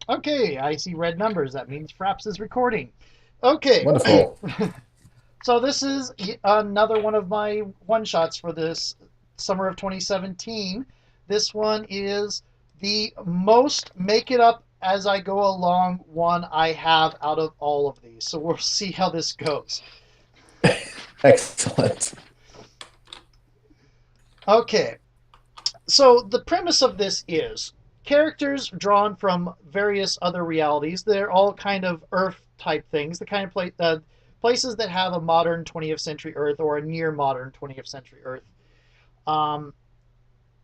Okay, I see red numbers. That means Fraps is recording. Okay, Wonderful. so this is another one of my one shots for this summer of 2017. This one is the most make it up as I go along one I have out of all of these. So we'll see how this goes. Excellent. Okay, so the premise of this is characters drawn from various other realities. They're all kind of Earth type things, the kind of places that have a modern 20th century Earth or a near modern 20th century Earth. Um,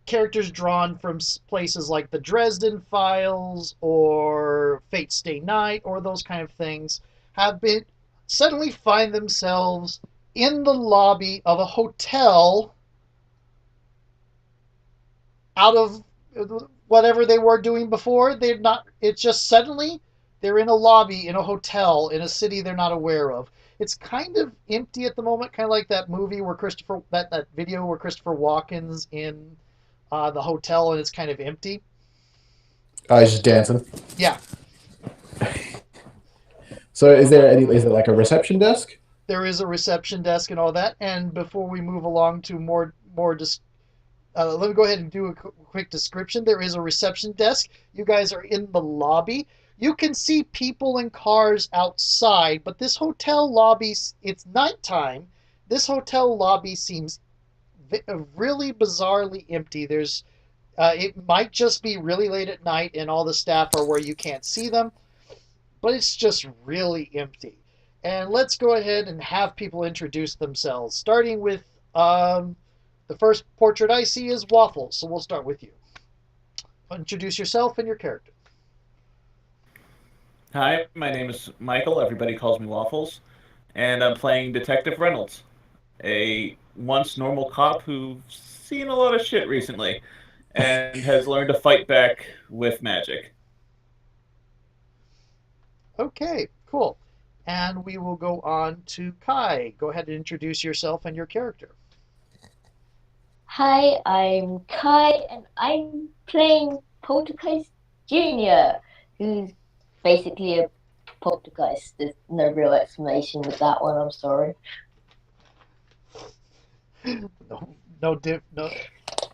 Characters drawn from places like the Dresden Files or Fate Stay Night or those kind of things have been suddenly find themselves in the lobby of a hotel out of whatever they were doing before. They're not. It's just suddenly they're in a lobby in a hotel in a city they're not aware of. It's kind of empty at the moment, kind of like that movie where that video where Christopher Walken's in the hotel and it's kind of empty. I was just dancing. Yeah, So, is there like a reception desk? there is a reception desk and all that. And before we move along to more let me go ahead and do a quick description. There is a reception desk. You guys are in the lobby. You can see people and cars outside, but this hotel lobby, it's nighttime. This hotel lobby seems really bizarrely empty. It might just be really late at night and all the staff are where you can't see them, but it's just really empty. And let's go ahead and have people introduce themselves, starting with the first portrait I see is Waffles, so we'll start with you. Introduce yourself and your character. Hi, my name is Michael. Everybody calls me Waffles, and I'm playing Detective Reynolds, a once normal cop who's seen a lot of shit recently and has learned to fight back with magic. Okay, cool. And we will go on to Kai. Go ahead and introduce yourself and your character. Hi, I'm Kai, and I'm playing Poltergeist Junior, who's basically a poltergeist. There's no real explanation with that one. I'm sorry. No, no.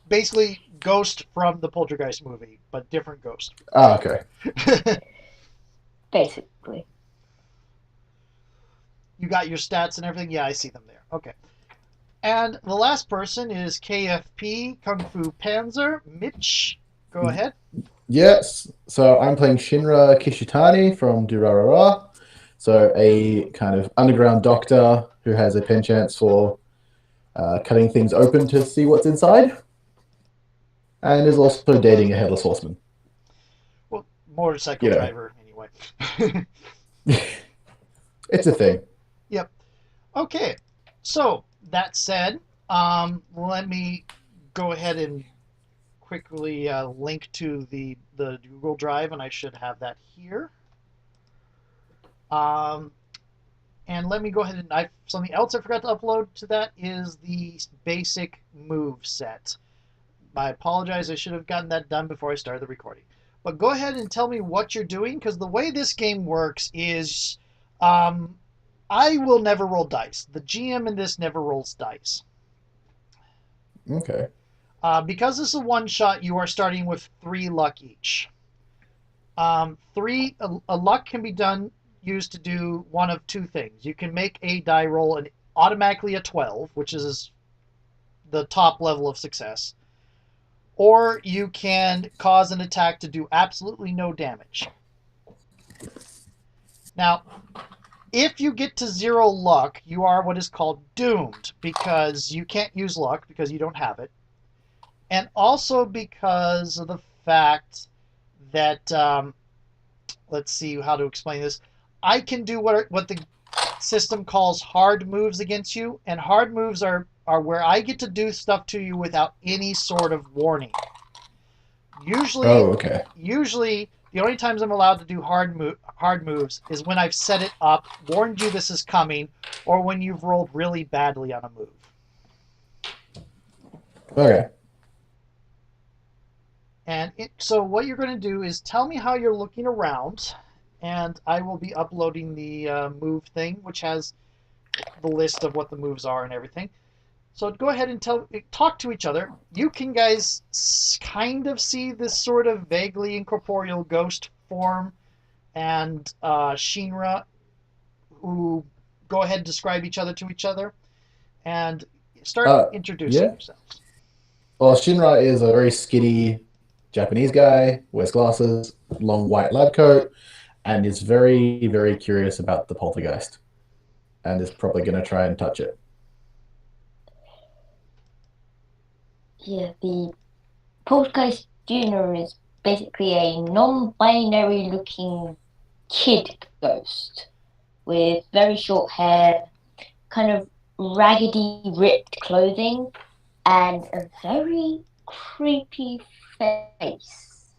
Basically, Ghost from the Poltergeist movie, but different Ghost. Oh, okay. Basically. You got your stats and everything? Yeah, I see them there. Okay. And the last person is KFP Kung Fu Panzer. Mitch, go ahead. Yes. So I'm playing Shinra Kishitani from Durarara. So a kind of underground doctor who has a penchant for cutting things open to see what's inside, and is also dating a headless horseman. Well, motorcycle You know, driver, anyway. it's a thing. Yep. Okay. So, that said, let me go ahead and quickly link to the Google Drive, and I should have that here. Um, and let me go ahead and something else I forgot to upload to that is the basic move set. I apologize. I should have gotten that done before I started the recording. But go ahead and tell me what you're doing, because the way this game works is um, I will never roll dice. The GM in this never rolls dice. Okay. Because this is a one shot, you are starting with 3 luck each. A luck can be used to do one of two things. You can make a die roll an automatically a 12, which is the top level of success, or you can cause an attack to do absolutely no damage. Now, if you get to 0 luck, you are what is called doomed, because you can't use luck because you don't have it, and also because of the fact that let's see how to explain this. I can do what the system calls hard moves against you, and hard moves are where I get to do stuff to you without any sort of warning. Usually, Oh, okay. usually the only times I'm allowed to do hard moves is when I've set it up, warned you this is coming, or when you've rolled really badly on a move. Okay. And so what you're going to do is tell me how you're looking around, and I will be uploading the move thing, which has the list of what the moves are and everything. So go ahead and talk to each other. You can guys kind of see this sort of vaguely incorporeal ghost form, and Shinra, who go ahead and describe each other to each other, and start introducing Yeah. yourselves. Well, Shinra is a very skinny Japanese guy, wears glasses, long white lab coat, and is very, very curious about the poltergeist, and is probably going to try and touch it. Yeah, the Poltergeist Jr. is basically a non-binary looking kid ghost with very short hair, kind of raggedy, ripped clothing, and a very creepy face.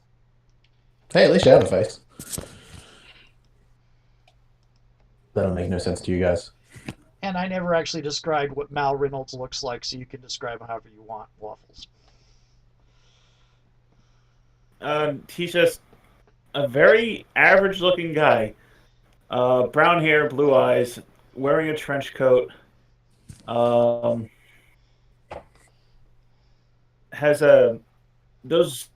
Hey, at least you have a face. That'll make no sense to you guys. And I never actually described what Mal Reynolds looks like, so you can describe him however you want, Waffles. He's just a very average-looking guy. Brown hair, blue eyes, wearing a trench coat. Has those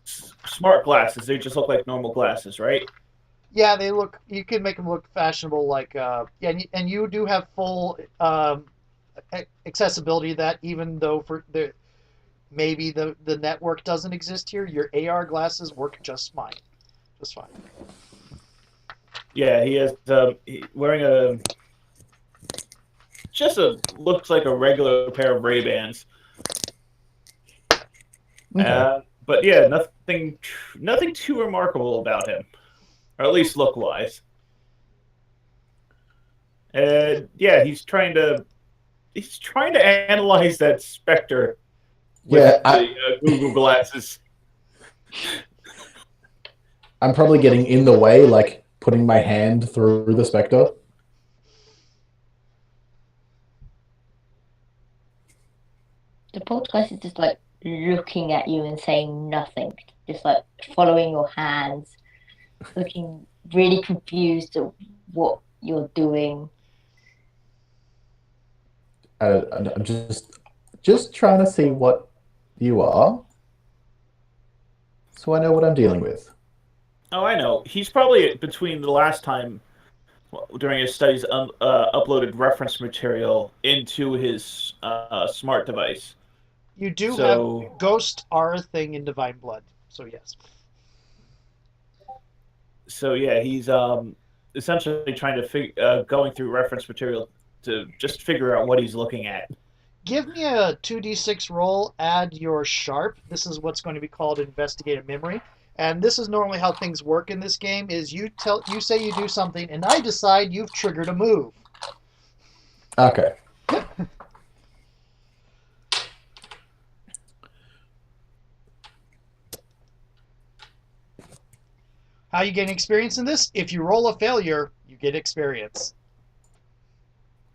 smart glasses. They just look like normal glasses, right? Yeah, they look. You can make them look fashionable, like and you do have full accessibility to that, even though maybe the network doesn't exist here. Your AR glasses work just fine, just fine. Yeah, he has wearing looks like a regular pair of Ray-Bans. Okay. But yeah, nothing too remarkable about him, or at least look-wise. And yeah, he's trying to analyze that specter with the Google glasses. I'm probably getting in the way, like putting my hand through the specter. The poltergeist is just like looking at you and saying nothing, just like following your hands, looking really confused at what you're doing. I'm just trying to see what you are, so I know what I'm dealing with. Oh, I know. He's probably between the last time during his studies uploaded reference material into his smart device. You do have ghosts are a thing in Divine Blood, so yes. So yeah, he's essentially trying to going through reference material to just figure out what he's looking at. Give me a 2d6 roll, add your sharp. This is what's going to be called investigative memory. And this is normally how things work in this game is you say you do something and I decide you've triggered a move. Okay. How you gain experience in this? If you roll a failure, you get experience.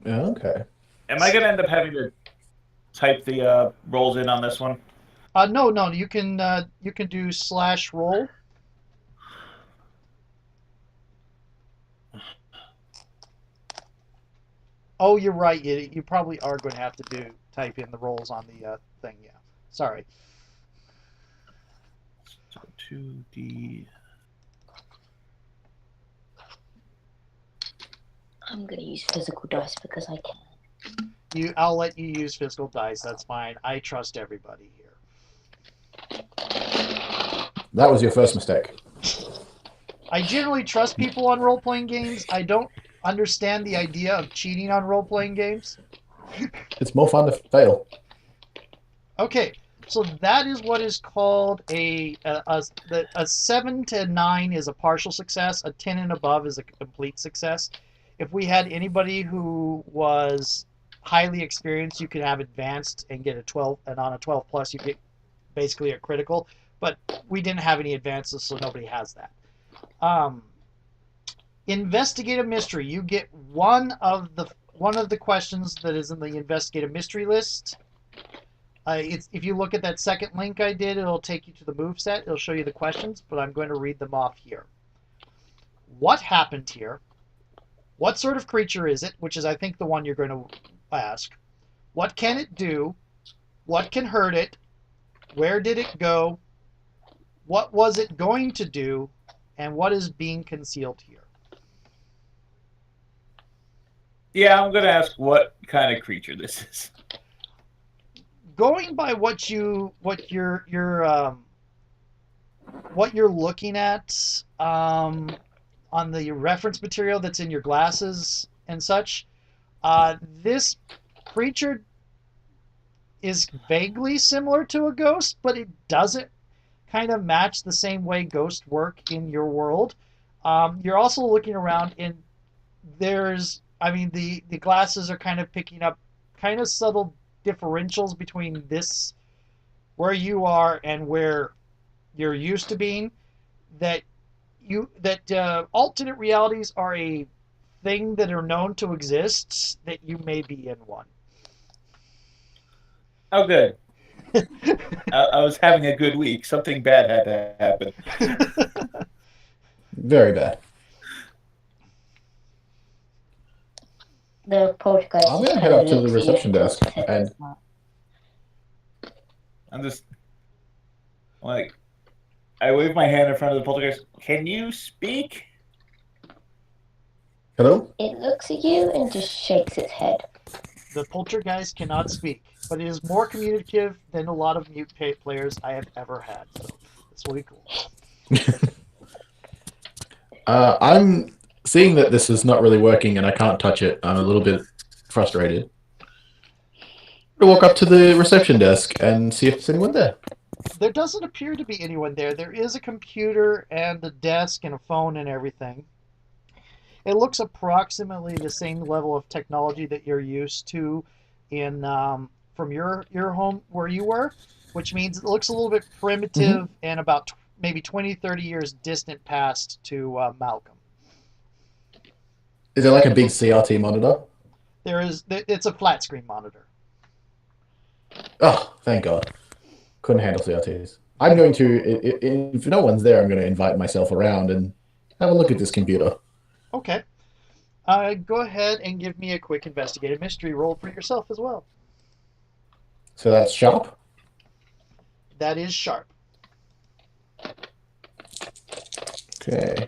Okay. Am I gonna end up having to type the rolls in on this one? No. You can do /roll. Oh, you're right. You probably are going to have to type in the rolls on the thing. Yeah. Sorry. So 2D. I'm going to use physical dice because I can. I'll let you use physical dice. That's fine. I trust everybody here. That was your first mistake. I generally trust people on role-playing games. I don't understand the idea of cheating on role-playing games. It's more fun to fail. Okay, so that is what is called a 7 to 9 is a partial success. A 10 and above is a complete success. If we had anybody who was highly experienced, you could have advanced and get a 12, and on a 12 plus, you get basically a critical. But we didn't have any advances, so nobody has that. Investigative mystery. You get one of the questions that is in the investigative mystery list. If you look at that second link I did, it'll take you to the moveset. It'll show you the questions, but I'm going to read them off here. What happened here? What sort of creature is it? Which is, I think, the one you're going to ask. What can it do? What can hurt it? Where did it go? What was it going to do? And what is being concealed here? Yeah, I'm gonna ask what kind of creature this is. Going by what you're looking at on the reference material that's in your glasses and such, this creature is vaguely similar to a ghost, but it doesn't kind of match the same way ghosts work in your world. You're also looking around, and the glasses are kind of picking up kind of subtle differentials between this, where you are and where you're used to being. That alternate realities are a thing that are known to exist. That you may be in one. Oh, good. I was having a good week. Something bad had to happen. Very bad. The poltergeist. I'm gonna head up to the reception desk and I'm just like, I wave my hand in front of the poltergeist. Can you speak? hello. It looks at you and just shakes its head. The poltergeist cannot speak, but it is more communicative than a lot of mute players I have ever had. So it's really cool. I'm seeing that this is not really working and I can't touch it. I'm a little bit frustrated. I walk up to the reception desk and see if there's anyone there. There doesn't appear to be anyone there. There is a computer and a desk and a phone and everything. It looks approximately the same level of technology that you're used to in from your home where you were, which means it looks a little bit primitive and about maybe 20, 30 years distant past to Malcolm. Is there like a big CRT monitor? It's a flat screen monitor. Oh, thank God. Couldn't handle CRTs. I'm going to, if no one's there, I'm going to invite myself around and have a look at this computer. Okay. Go ahead and give me a quick investigative mystery roll for yourself as well. So that's sharp? That is sharp. Okay.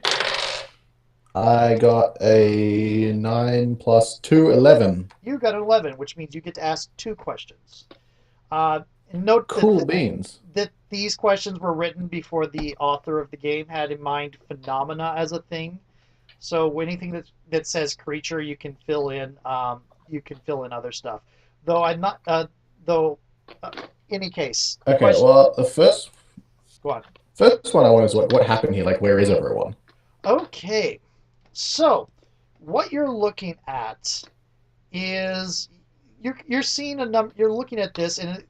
I got a 9 plus 2, 11. You got an 11, which means you get to ask 2 questions. Note Cool beans. that these questions were written before the author of the game had in mind phenomena as a thing. So anything that says creature, you can fill in. You can fill in other stuff. Though I'm not. Any case. Okay. Question. Well, the first Go on. one I want is what happened here. Like, where is everyone? Okay. So, what you're looking at is you're seeing a number. You're looking at this, and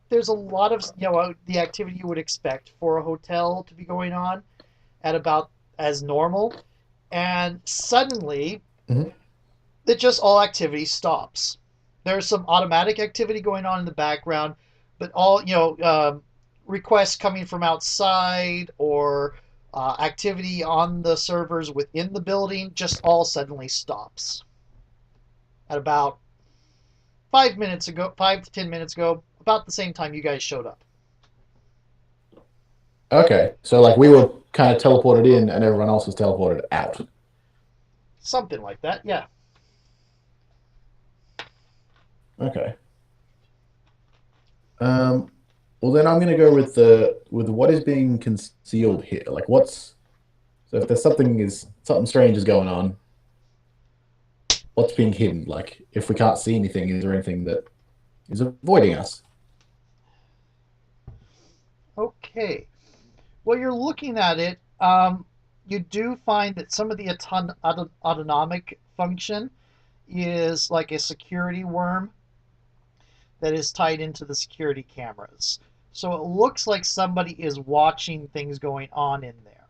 there's a lot of the activity you would expect for a hotel to be going on at about as normal, and suddenly, that just all activity stops. There's some automatic activity going on in the background, but all requests coming from outside or activity on the servers within the building just all suddenly stops. At about 5 to 10 minutes ago, about the same time you guys showed up. Okay, so like we were kind of teleported in and everyone else was teleported out. Something like that, yeah. Okay. Well, then I'm going to go with what is being concealed here. Like, so if there's something strange is going on, what's being hidden? Like, if we can't see anything, is there anything that is avoiding us? Okay. Well, you're looking at it. You do find that some of the autonomic function is like a security worm that is tied into the security cameras. So it looks like somebody is watching things going on in there.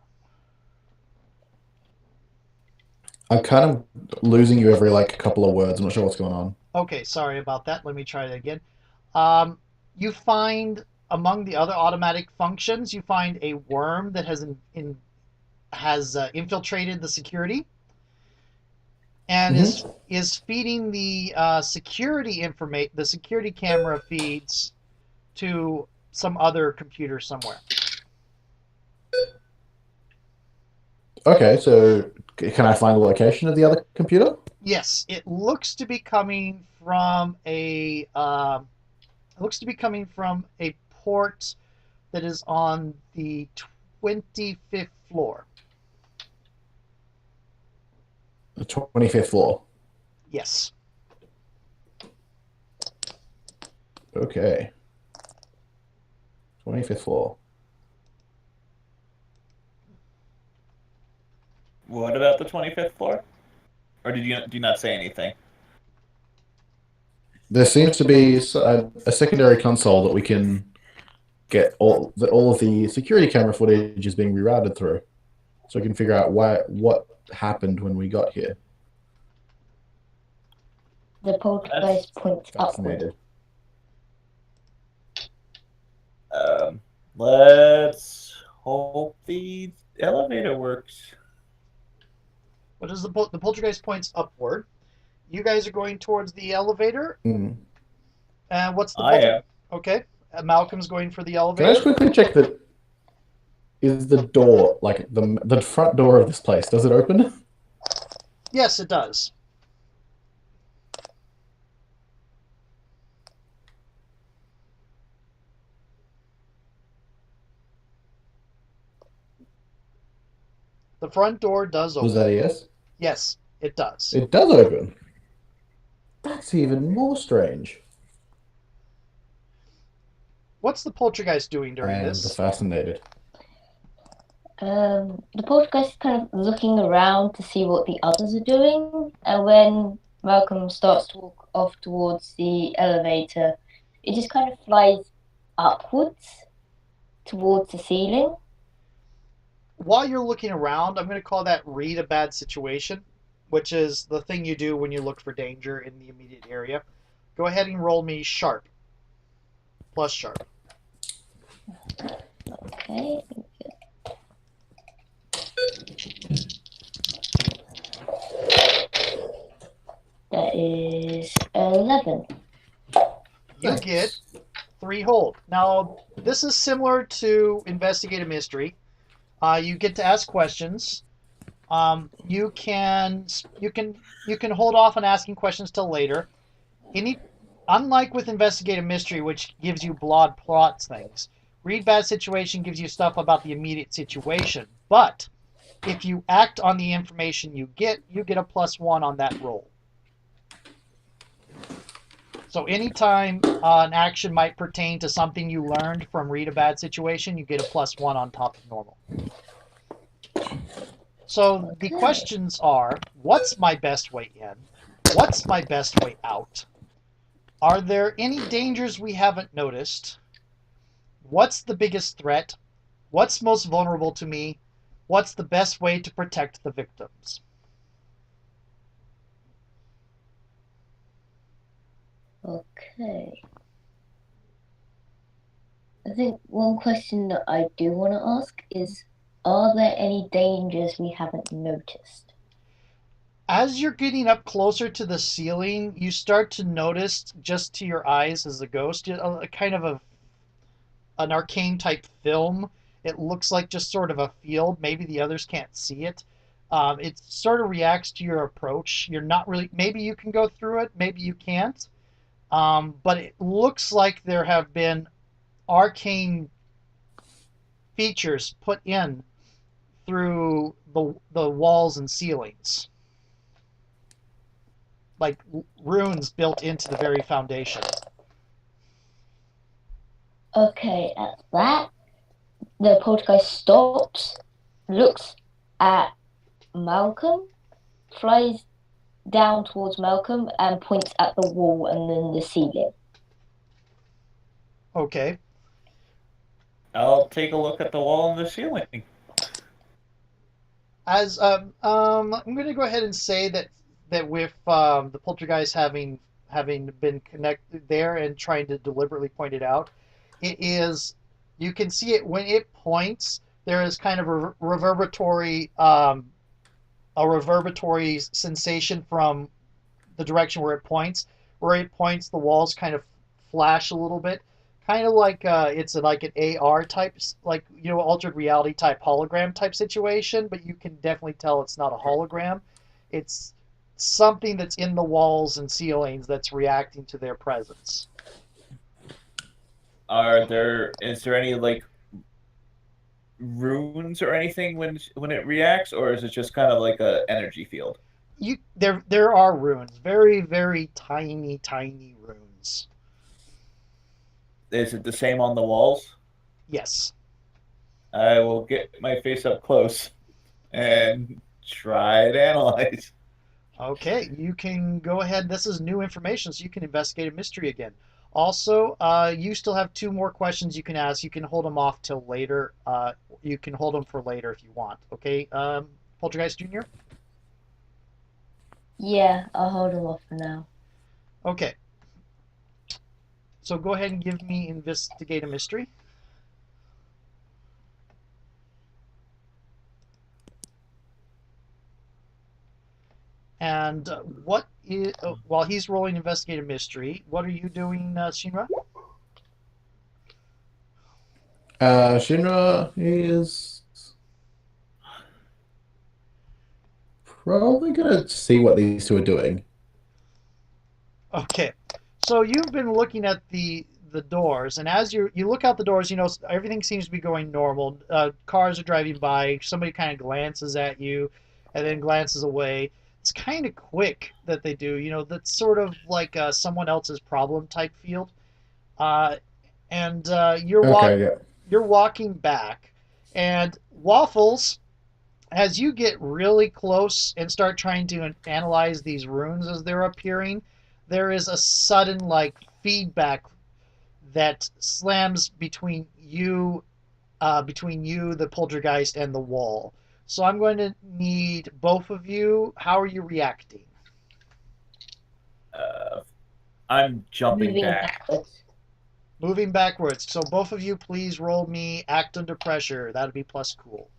I'm kind of losing you every like couple of words. I'm not sure what's going on. Okay, sorry about that. Let me try it again. You find among the other automatic functions, you find a worm that has infiltrated the security and Mhm. is feeding the the security camera feeds to some other computer somewhere. Okay, so can I find the location of the other computer? Yes, it looks to be coming from a port that is on the 25th floor. The 25th floor. Yes. Okay. 25th floor. What about the 25th floor? Or do you not say anything? There seems to be a secondary console that we can get all of the security camera footage is being rerouted through, so we can figure out what happened when we got here. The poltergeist points upward. Fascinated. Let's hope the elevator works. What is the poltergeist points upward? You guys are going towards the elevator. Mm. And what's the I am. Okay. Malcolm's going for the Can I just elevator. quickly check that is the door like the front door of this place? Does it open? Yes, it does. The front door does Was open. that a yes? Yes, it does. It does open. That's even more strange. What's the poltergeist doing I during am this? fascinated. The poltergeist is kind of looking around to see what the others are doing, and when Malcolm starts to walk off towards the elevator, it just kind of flies upwards towards the ceiling. While you're looking around, I'm going to call that read a bad situation, which is the thing you do when you look for danger in the immediate area. Go ahead and roll me sharp. Plus sharp. Okay. That is 11. You Nice. get 3 hold. Now, this is similar to investigate a mystery. You get to ask questions. You can hold off on asking questions till later. Unlike with investigate a mystery, which gives you broad plots things, read bad situation gives you stuff about the immediate situation. But if you act on the information you get a +1 on that roll. So anytime an action might pertain to something you learned from read a bad situation, you get a +1 on top of normal. So the questions are, what's my best way in? What's my best way out? Are there any dangers we haven't noticed? What's the biggest threat? What's most vulnerable to me? What's the best way to protect the victims? Okay. I think one question that I do want to ask is, are there any dangers we haven't noticed? As you're getting up closer to the ceiling, you start to notice, just to your eyes as a ghost, a kind of an arcane type film. It looks like just sort of a field. Maybe the others can't see it. It sort of reacts to your approach. You're not really. Maybe you can go through it. Maybe you can't. But it looks like there have been arcane features put in through the walls and ceilings, like runes built into the very foundation. Okay, at that, the poltergeist stops, looks at Malcolm, flies down towards Malcolm, and points at the wall and then the ceiling. Okay. I'll take a look at the wall and the ceiling. I'm going to go ahead and say that with the poltergeist having having been connected there and trying to deliberately point it out. It is, you can see it when it points. There is kind of a reverberatory sensation from the direction where it points. Where it points, the walls kind of flash a little bit, kind of like it's like an AR type, like altered reality type hologram type situation. But you can definitely tell it's not a hologram. It's something that's in the walls and ceilings that's reacting to their presence. Is there any like runes or anything when it reacts, or is it just kind of like a energy field? There are runes, very very tiny runes. Is it the same on the walls? Yes. I will get my face up close and try to analyze. Okay, you can go ahead. This is new information, so you can investigate a mystery again. Also, you still have 2 more questions you can ask. You can hold them off till later. You can hold them for later if you want. Okay, Poltergeist Jr.? Yeah, I'll hold him off for now. Okay. So go ahead and give me investigate a mystery. And while he's rolling investigate a mystery, what are you doing, Shinra? Shinra is probably gonna see what these 2 are doing. Okay, so you've been looking at the doors, and as you look out the doors, everything seems to be going normal. Cars are driving by. Somebody kind of glances at you, and then glances away. It's kind of quick that they do. That's sort of like someone else's problem type field. And Okay, yeah. you're walking back, and Waffles, as you get really close and start trying to analyze these runes as they're appearing, there is a sudden like feedback that slams between you, the poltergeist, and the wall. So I'm going to need both of you. How are you reacting? I'm jumping Moving back. backwards. Moving backwards. So both of you, please roll me act under pressure. That'd be plus cool.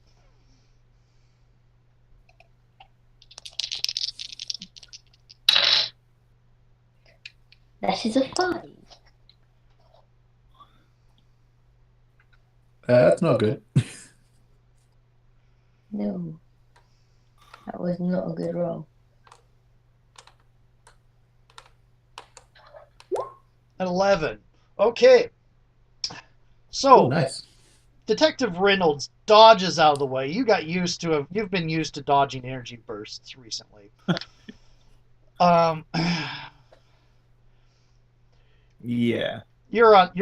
That is a 5. That's not good. No. That was not a good roll. An 11. Okay. So, Oh, nice. Detective Reynolds dodges out of the way. You've been used to dodging energy bursts recently. Yeah. You're on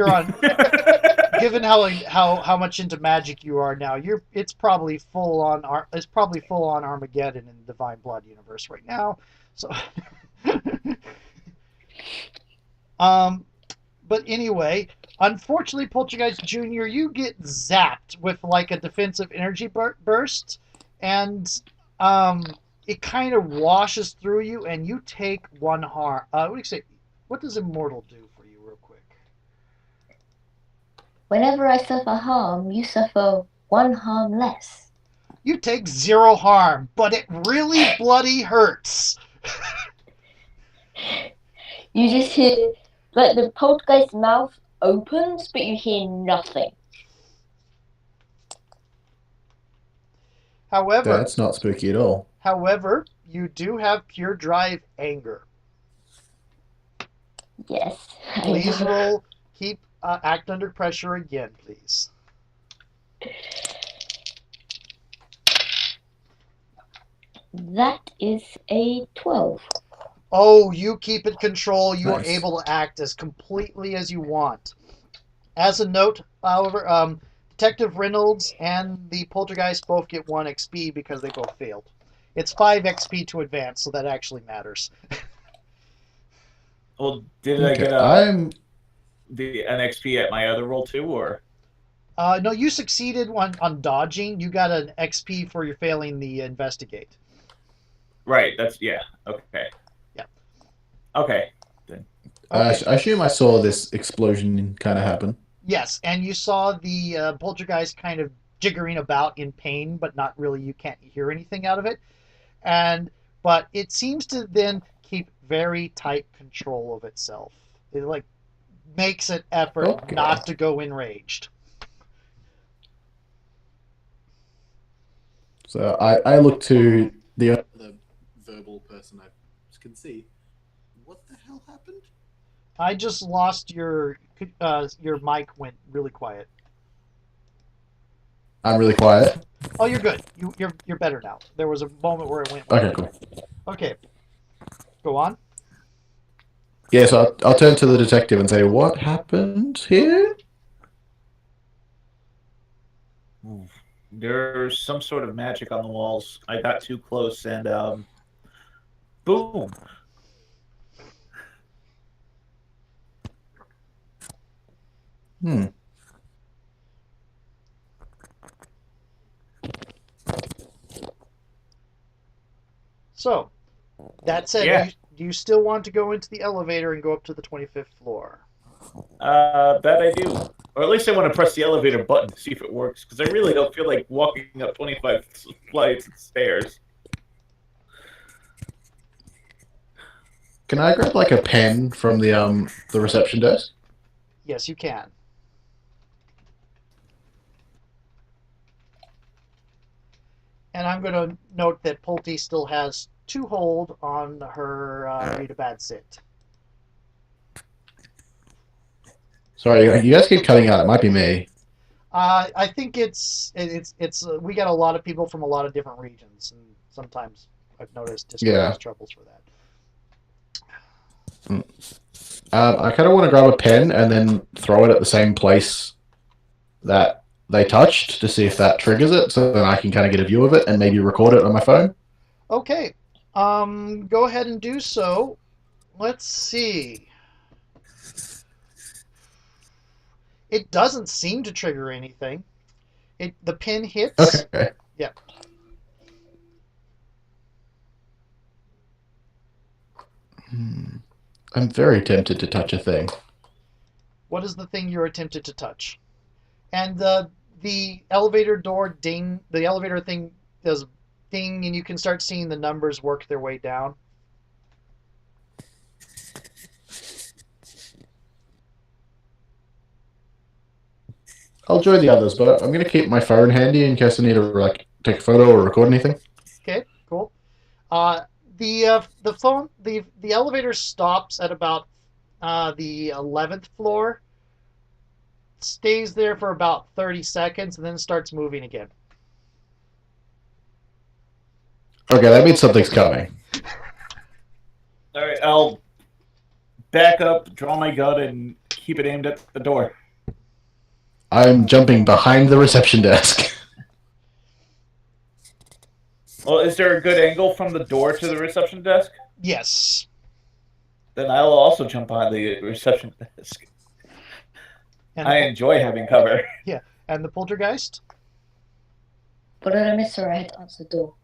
given how much into magic you are now, it's probably full on Armageddon in the Divine Blood universe right now. So but anyway, unfortunately, Poltergeist Jr., you get zapped with like a defensive energy burst, and it kind of washes through you, and you take 1 harm. What do you say? What does Immortal do for you, real quick? Whenever I suffer harm, you suffer 1 harm less. You take 0 harm, but it really bloody hurts. You just hear, like, the poltergeist's mouth opens, but you hear nothing. However, That's not spooky at all. However, you do have pure drive anger. Yes. Please roll. Keep act under pressure again, please. That is a 12. Oh, you keep it control. You are Nice. able to act as completely as you want. As a note, however, Detective Reynolds and the Poltergeist both get 1 XP because they both failed. It's 5 XP to advance, so that actually matters. Well, did I get an XP at my other roll too, or? No, you succeeded on dodging. You got an XP for your failing the investigate. Right. That's yeah. Okay. Yeah. Okay. Then Okay. I assume I saw this explosion kind of happen. Yes, and you saw the poltergeist kind of jiggering about in pain, but not really. You can't hear anything out of it, and but it seems to then keep very tight control of itself. It like makes an effort Okay. not to go enraged. So I look to the verbal person I can see. What the hell happened? I just lost your mic went really quiet. I'm really quiet. Oh, you're good. You're better now. There was a moment where it went. Okay, cool. Okay, go on. Yeah, so I'll turn to the detective and say, what happened here? There's some sort of magic on the walls. I got too close and boom. Hmm. So, that said, Yeah. do you still want to go into the elevator and go up to the 25th floor? That I do. Or at least I want to press the elevator button to see if it works, because I really don't feel like walking up 25 flights of stairs. Can I grab like a pen from the reception desk? Yes, you can. And I'm going to note that Pulte still has 2 hold on her read a bad sit. Sorry, you guys keep cutting out. It might be me. I think it's we got a lot of people from a lot of different regions, and sometimes I've noticed Discord Yeah. has troubles for that. I kind of want to grab a pen and then throw it at the same place that they touched to see if that triggers it, so then I can kind of get a view of it and maybe record it on my phone. Okay, go ahead and do so. Let's see. It doesn't seem to trigger anything. The pin hits. Okay. Yeah. I'm very tempted to touch a thing. What is the thing you're attempted to touch? And the elevator door ding. The elevator thing does ding, and you can start seeing the numbers work their way down. I'll join the others, but I'm going to keep my phone handy in case I need to like take a photo or record anything. Okay, cool. The elevator stops at about the 11th floor, stays there for about 30 seconds, and then starts moving again. Okay, that means something's coming. All right, I'll back up, draw my gun, and keep it aimed at the door. I'm jumping behind the reception desk. Well, is there a good angle from the door to the reception desk? Yes. Then I'll also jump behind the reception desk. And I enjoy having cover. Yeah, and the poltergeist? What did I miss? Sorry, I had to answer the door.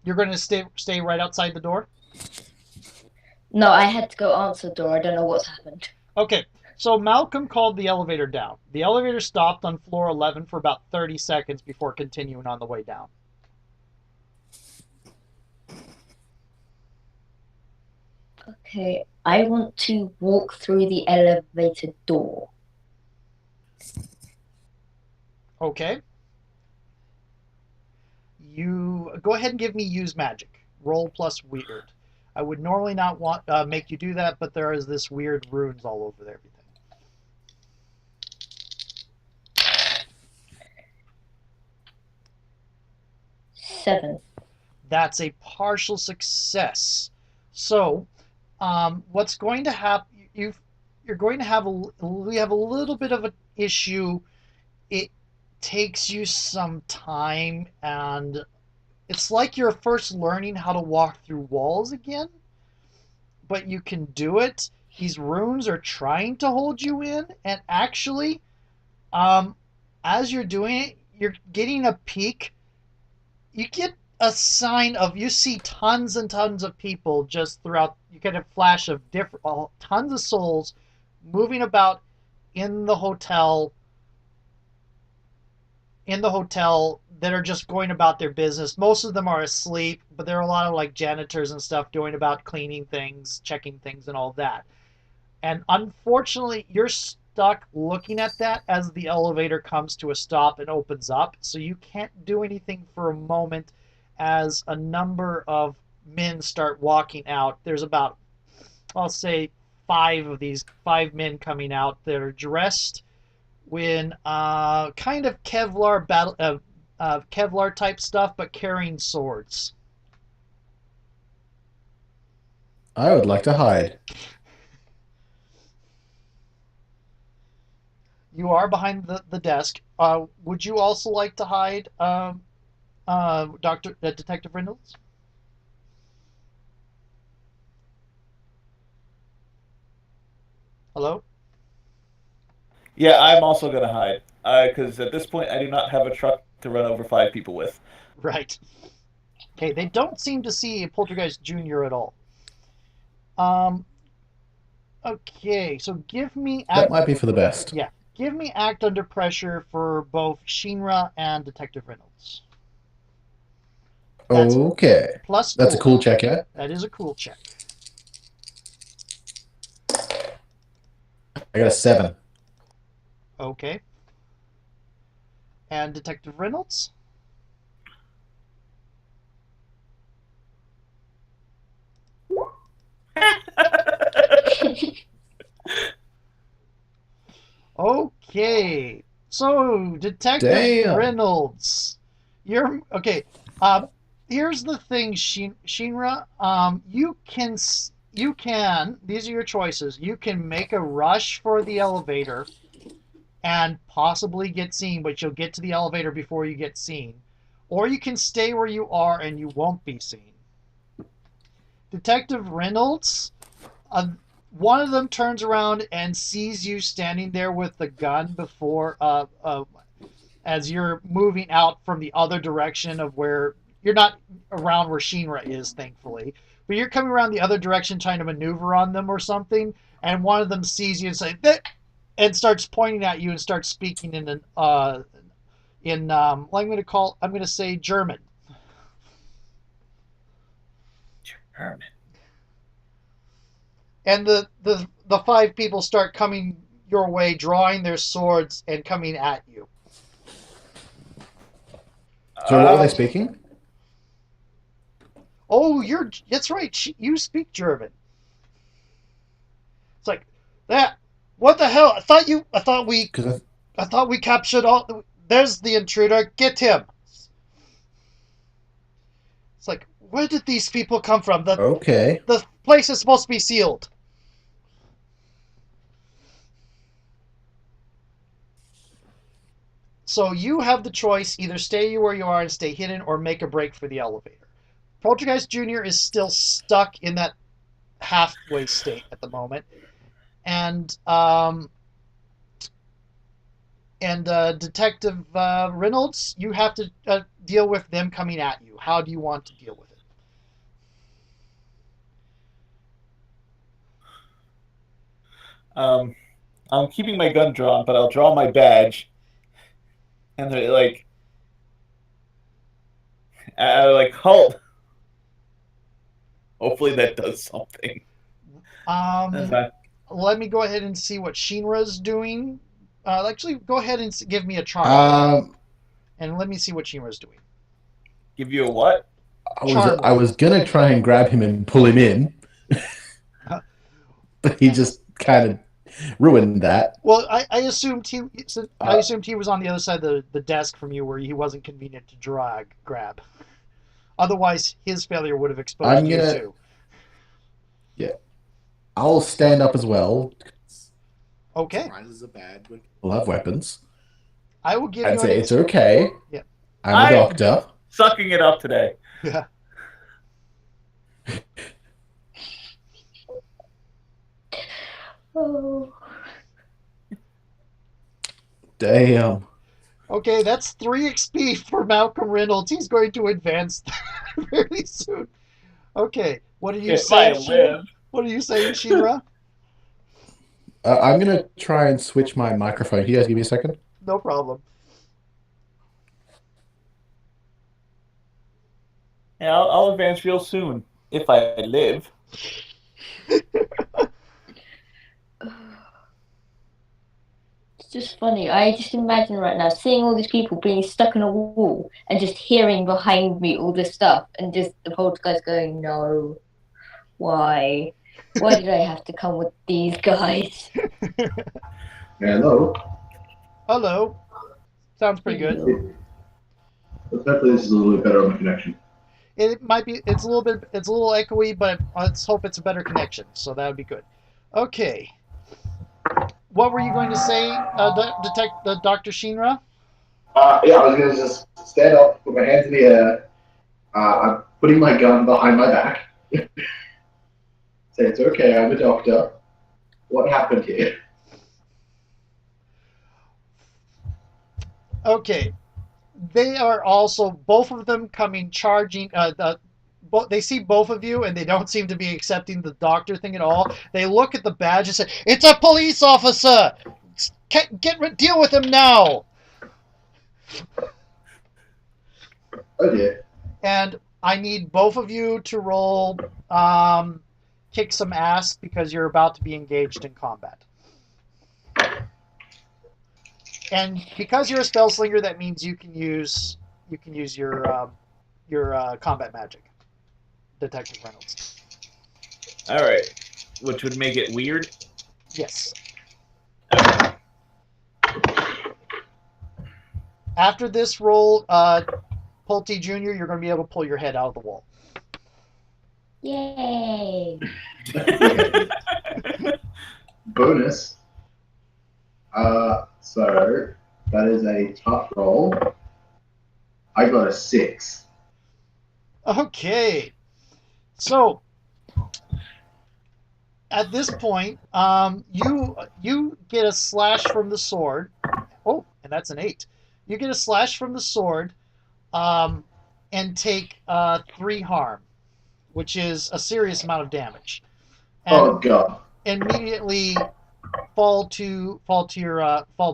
You're going to stay right outside the door? No, I had to go answer the door. I don't know what's happened. Okay, so Malcolm called the elevator down. The elevator stopped on floor 11 for about 30 seconds before continuing on the way down. Okay, I want to walk through the elevator door. Okay. You go ahead and give me use magic. Roll plus weird. I would normally not want make you do that, but there is this weird runes all over everything. 7. That's a partial success. So, what's going to happen? You're going to have we have a little bit of an issue. It takes you some time, and it's like you're first learning how to walk through walls again, but you can do it. These runes are trying to hold you in, and actually, as you're doing it, you're getting a peek. You get a sign of, you see tons and tons of people just throughout. You get a flash of different tons of souls moving about in the hotel that are just going about their business. Most of them are asleep, but there are a lot of like janitors and stuff doing about cleaning things, checking things, and all that. And unfortunately, you're stuck looking at that as the elevator comes to a stop and opens up. So you can't do anything for a moment as a number of men start walking out. There's about, I'll say, five men coming out that are dressed in kind of Kevlar type stuff, but carrying swords. I would like to hide. You are behind the desk. Would you also like to hide, Detective Reynolds? Hello? Yeah, I'm also gonna hide. Because at this point, I do not have a truck to run over 5 people with. Right. Okay, they don't seem to see Poltergeist Jr. at all. Okay, so give me That might be for the best. Yeah, give me act under pressure for both Shinra and Detective Reynolds. That's Okay. plus That's a cool. cool check, yeah? That is a cool check. I got a 7. Okay. And Detective Reynolds? Okay. So, Detective Damn. Reynolds, you're okay. Here's the thing, Shinra. You can. These are your choices. You can make a rush for the elevator and possibly get seen, but you'll get to the elevator before you get seen, or you can stay where you are and you won't be seen. Detective Reynolds, one of them turns around and sees you standing there with the gun before, as you're moving out from the other direction of where you're not around where Shinra is, thankfully, but you're coming around the other direction trying to maneuver on them or something, and one of them sees you and says, and starts pointing at you and starts speaking in an well, I'm going to say German. German. And the 5 people start coming your way, drawing their swords and coming at you. So what were they speaking? Oh, that's right. You speak German. It's like that. What the hell? I thought we captured all. There's the intruder. Get him. It's like, where did these people come from? Okay. The place is supposed to be sealed. So you have the choice: either stay where you are and stay hidden, or make a break for the elevator. Poltergeist Jr. is still stuck in that halfway state at the moment, and Detective Reynolds, you have to deal with them coming at you. How do you want to deal with it? I'm keeping my gun drawn, but I'll draw my badge. And they're like, halt. Hopefully that does something. Let me go ahead and see what Shinra's doing. Actually, go ahead and give me a charm. And let me see what Shinra's doing. Give you a what? I was gonna try and grab him and pull him in, but he just kind of ruined that. Well, I assumed he was on the other side of the desk from you, where he wasn't convenient to grab. Otherwise, his failure would have exposed you too. Yeah, I'll stand up as well. Okay. Surprises are bad when people have weapons. I will give I'd you. say it's okay. Yeah. I'm a doctor. Sucking it up today. Yeah. Oh. Damn. Okay, that's 3 XP for Malcolm Reynolds. He's going to advance Very soon. Okay. What are you If I saying, Shinra? live. What are you saying, Shinra? I'm going to try and switch my microphone. Can you guys give me a second? No problem. Yeah, I'll advance real soon. If I live. It's just funny. I just imagine right now seeing all these people being stuck in a wall and just hearing behind me all this stuff and just the poltergeist going, no, why? Why did I have to come with these guys? Hello. Hello. Sounds pretty good. Hopefully this is a little bit better on the connection. It might be. It's a little echoey, but let's hope it's a better connection. So that would be good. Okay. What were you going to say, Dr. Shinra? Yeah, I was going to just stand up, put my hands in the air. I'm putting my gun behind my back. Say, it's okay, I'm a doctor. What happened here? Okay. They are also, both of them coming charging. They see both of you, and they don't seem to be accepting the doctor thing at all. They look at the badge and say, "It's a police officer! Deal with him now!" Oh dear. And I need both of you to roll kick some ass because you're about to be engaged in combat. And because you're a spell slinger, that means you can use your combat magic, Detective Reynolds. All right, which would make it weird. Yes. Okay. After this roll, Pulte Jr., you're going to be able to pull your head out of the wall. Yay! Bonus. So that is a tough roll. I got a 6. Okay. So at this point, you get a slash from the sword. Oh, and that's an 8. You get a slash from the sword, and take 3 harm, which is a serious amount of damage. And Oh god. immediately fall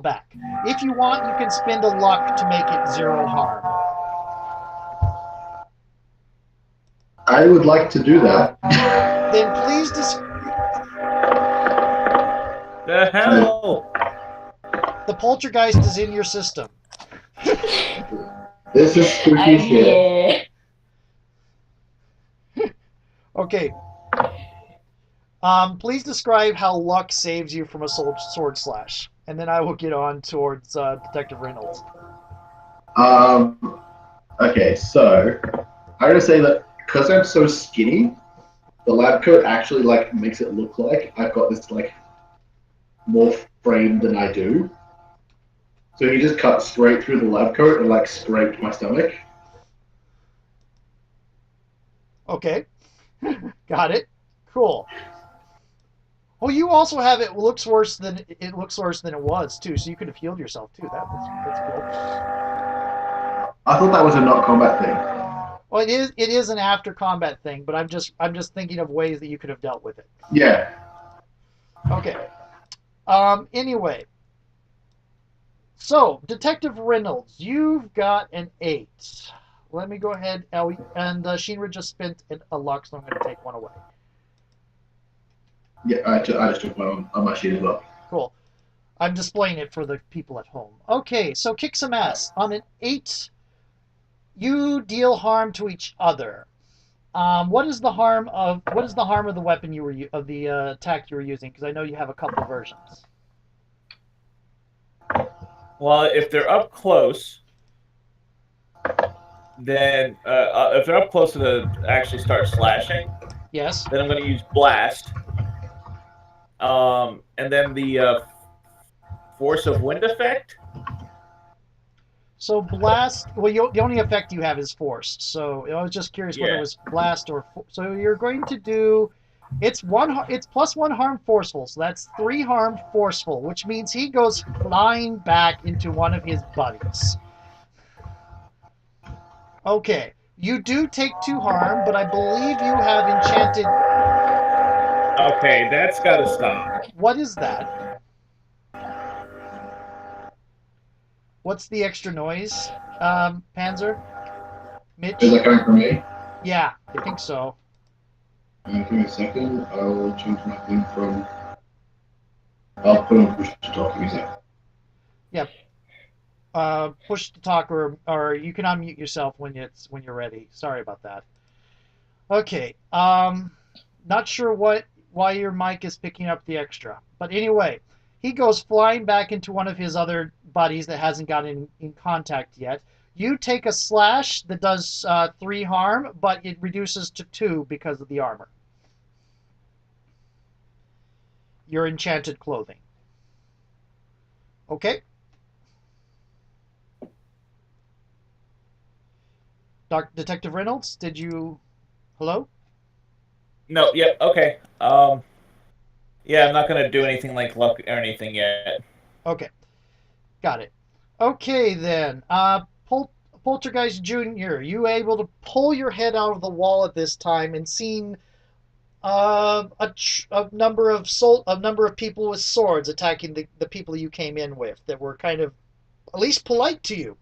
back. If you want, you can spend a luck to make it 0 harm. I would like to do that. Then please The hell? the poltergeist is in your system. This is spooky I'm shit. here. Okay. Please describe how luck saves you from a sword slash, and then I will get on towards Detective Reynolds. Okay, so I'm gonna say that because I'm so skinny, the lab coat actually like makes it look like I've got this like more frame than I do. So he just cut straight through the lab coat and like scraped my stomach. Okay. Got it. Cool. Oh, you also have it looks worse than it was too, so you could have healed yourself too. That's cool. I thought that was a not combat thing. Well, it is an after combat thing, but I'm just thinking of ways that you could have dealt with it. Yeah. Okay. Anyway. So, Detective Reynolds, you've got an 8. Let me go ahead, and Shinra just spent a luck, so I'm going to take 1 away. Yeah, I just took one on my sheet as well. Cool. I'm displaying it for the people at home. Okay, so kick some ass. On an 8, you deal harm to each other. What is the harm of the weapon of the attack you were using? Because I know you have a couple versions. Well, if they're up close, then if they're up close to actually start slashing, Yes. then I'm going to use blast. And then the force of wind effect. So blast. Well, the only effect you have is force. So I was just curious whether it was blast or. So you're going to do. It's plus 1 harm forceful, so that's 3 harm forceful, which means he goes flying back into one of his buddies. Okay, You do take 2 harm, but I believe you have enchanted. Okay, that's gotta stop. What is that? What's the extra noise, Panzer? Mitch? Is that coming from me? Yeah, I think so. Give me a second. I'll change my thing from. I'll put on push to talk. Give me a second. Yeah. Push to talk, or you can unmute yourself when you're ready. Sorry about that. Okay. Not sure why your mic is picking up the extra, but anyway, he goes flying back into one of his other buddies that hasn't gotten in contact yet. You take a slash that does 3 harm, but it reduces to 2 because of the armor. Your enchanted clothing. Okay. Detective Reynolds, did you? Hello? No, yep, okay. Yeah, I'm not gonna do anything like luck or anything yet. Okay. Got it. Okay then. Poltergeist Junior, you able to pull your head out of the wall at this time and seen a number of people with swords attacking the people you came in with that were kind of at least polite to you.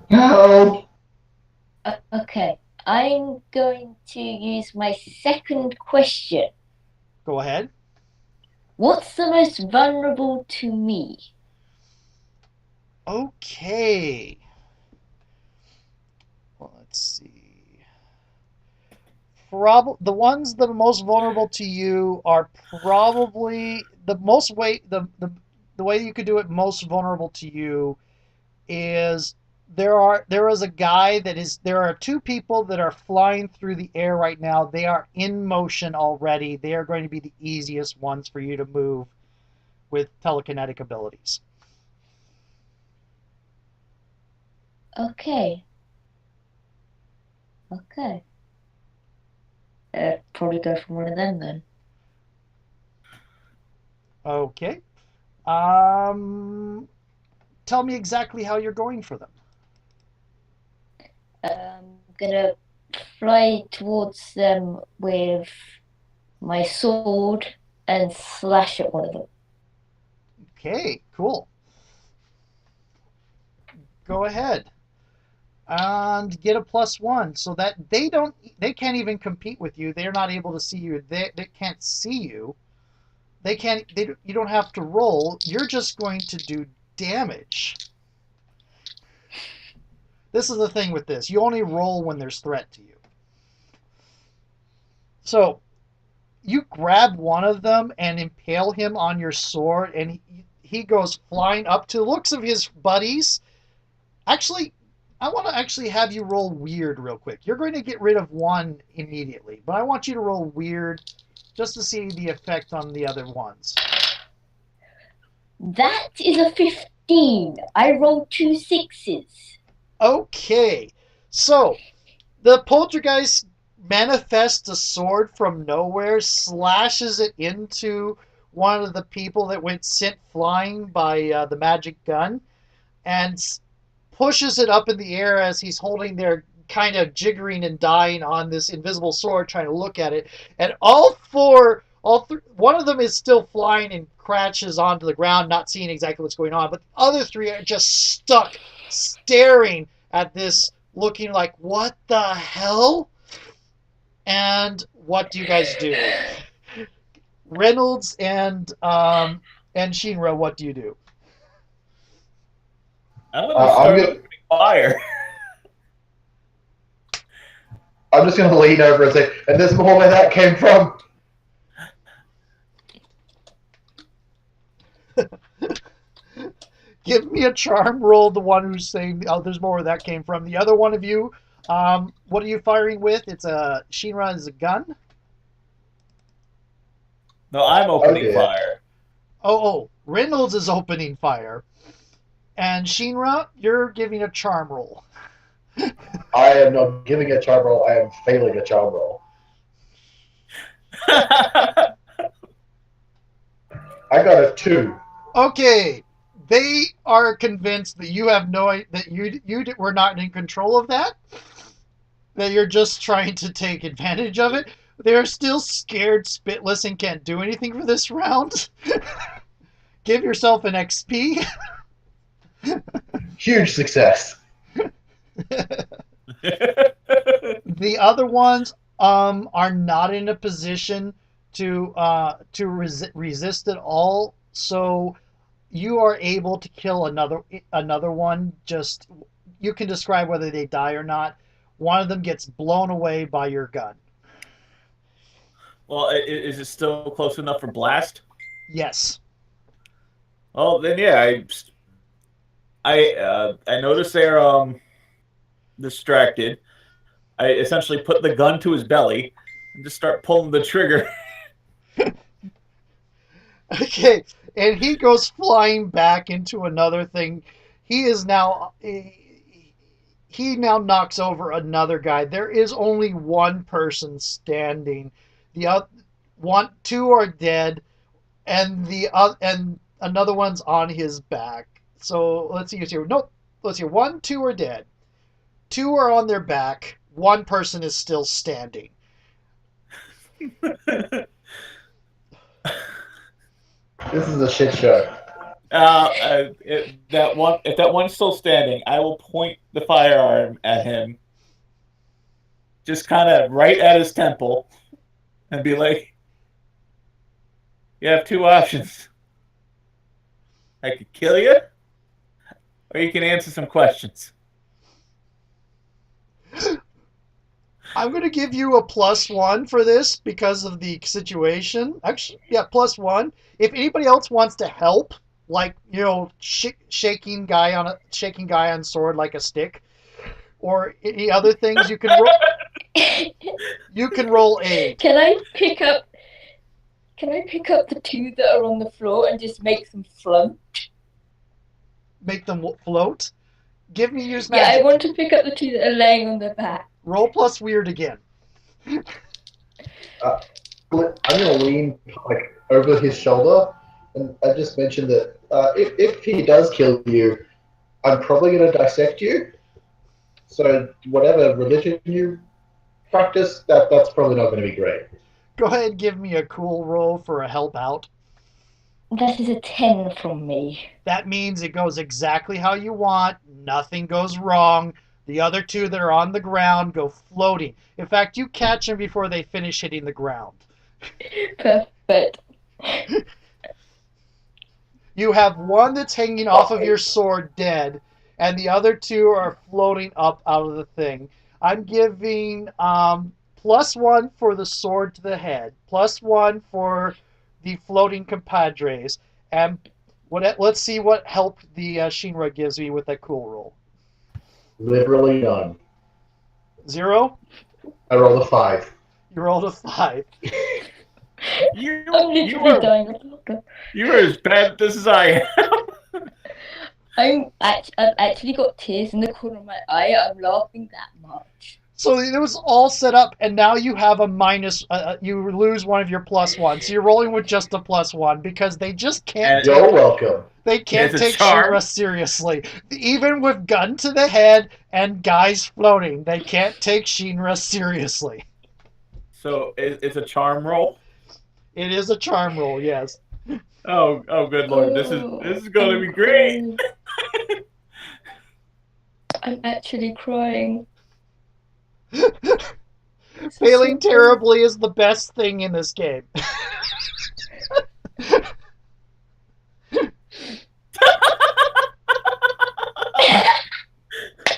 Help! Okay, I'm going to use my second question. Go ahead. What's the most vulnerable to me? Okay. Well, let's see. The ones that are most vulnerable to you are probably the way you could do it most vulnerable to you is there is a guy there are 2 people that are flying through the air right now. They are in motion already. They are going to be the easiest ones for you to move with telekinetic abilities. Okay. Probably go for one of them then. Okay. Tell me exactly how you're going for them. I'm gonna fly towards them with my sword and slash at one of them. Okay, cool. Go ahead and get a +1 so that they can't even compete with you. They're not able to see you. They can't see you. You don't have to roll. You're just going to do damage. This is the thing with this. You only roll when there's threat to you. So you grab one of them and impale him on your sword, and he goes flying up to the looks of his buddies. Actually, I want to actually have you roll weird real quick. You're going to get rid of one immediately, but I want you to roll weird just to see the effect on the other ones. That is a 15. I rolled 2 6s. Okay, so the poltergeist manifests a sword from nowhere, slashes it into one of the people that went sent flying by the magic gun, and pushes it up in the air as he's holding there, kind of jiggering and dying on this invisible sword, trying to look at it. And one of them is still flying and crashes onto the ground, not seeing exactly what's going on. But the other 3 are just stuck, staring at this, looking like, what the hell? And what do you guys do? Reynolds and Shinra, what do you do? I'm gonna start gonna- opening fire. I'm just going to lean over and say, and this is where that came from. Give me a charm roll, the one who's saying, oh, there's more where that came from. The other one of you, what are you firing with? It's Shinra is a gun? No, I'm opening Okay. fire. Oh, Reynolds is opening fire. And Shinra, you're giving a charm roll. I am not giving a charm roll, I am failing a charm roll. I got a 2. Okay, They are convinced that you have that you were not in control of that. That you're just trying to take advantage of it. They're still scared, spitless, and can't do anything for this round. Give yourself an XP. Huge success. The other ones are not in a position to resist at all. So you are able to kill another one. Just you can describe whether they die or not. One of them gets blown away by your gun. Well, is it still close enough for blast? Yes. Well, then yeah, I notice they're distracted. I essentially put the gun to his belly and just start pulling the trigger. Okay, and he goes flying back into another thing. He now knocks over another guy. There is only one person standing. Two are dead, and and another one's on his back. So let's see here. Nope. Let's see. 1, 2 are dead. 2 are on their back. One person is still standing. This is a shit show. If that one's still standing, I will point the firearm at him, just kind of right at his temple, and be like, "You have 2 options. I could kill you, or you can answer some questions." I'm going to give you a +1 for this because of the situation. Actually, yeah, +1. If anybody else wants to help, like, shaking guy on sword like a stick, or any other things, you can roll aid. Can I pick up the 2 that are on the floor and just make them float? Make them float? Give me use Yeah, magic. I want to pick up the 2 that are laying on their back. Roll plus weird again. I'm gonna lean over his shoulder, and I just mentioned that if he does kill you, I'm probably gonna dissect you. So whatever religion you practice, that's probably not gonna be great. Go ahead and give me a cool roll for a help out. That is a 10 from me. That means it goes exactly how you want. Nothing goes wrong. The other 2 that are on the ground go floating. In fact, you catch them before they finish hitting the ground. Perfect. You have one that's hanging off of your sword dead, and the other 2 are floating up out of the thing. I'm giving +1 for the sword to the head, +1 for the floating compadres, and let's see what help the Shinra gives me with that cool roll. Literally none. 0? I rolled a 5. You rolled a 5. You I'm literally dying of laughter. are as bad at this as I am. I've actually got tears in the corner of my eye. I'm laughing that much. So it was all set up, and now you have a minus. You lose one of your +1, so you're rolling with just a +1 because they just can't. You're welcome. They can't It's a take charm. Shinra seriously, even with gun to the head and guys floating. They can't take Shinra seriously. So it's a charm roll. It is a charm roll, yes. Oh, good lord! This is going to be great. I'm actually crying. Failing terribly is the best thing in this game.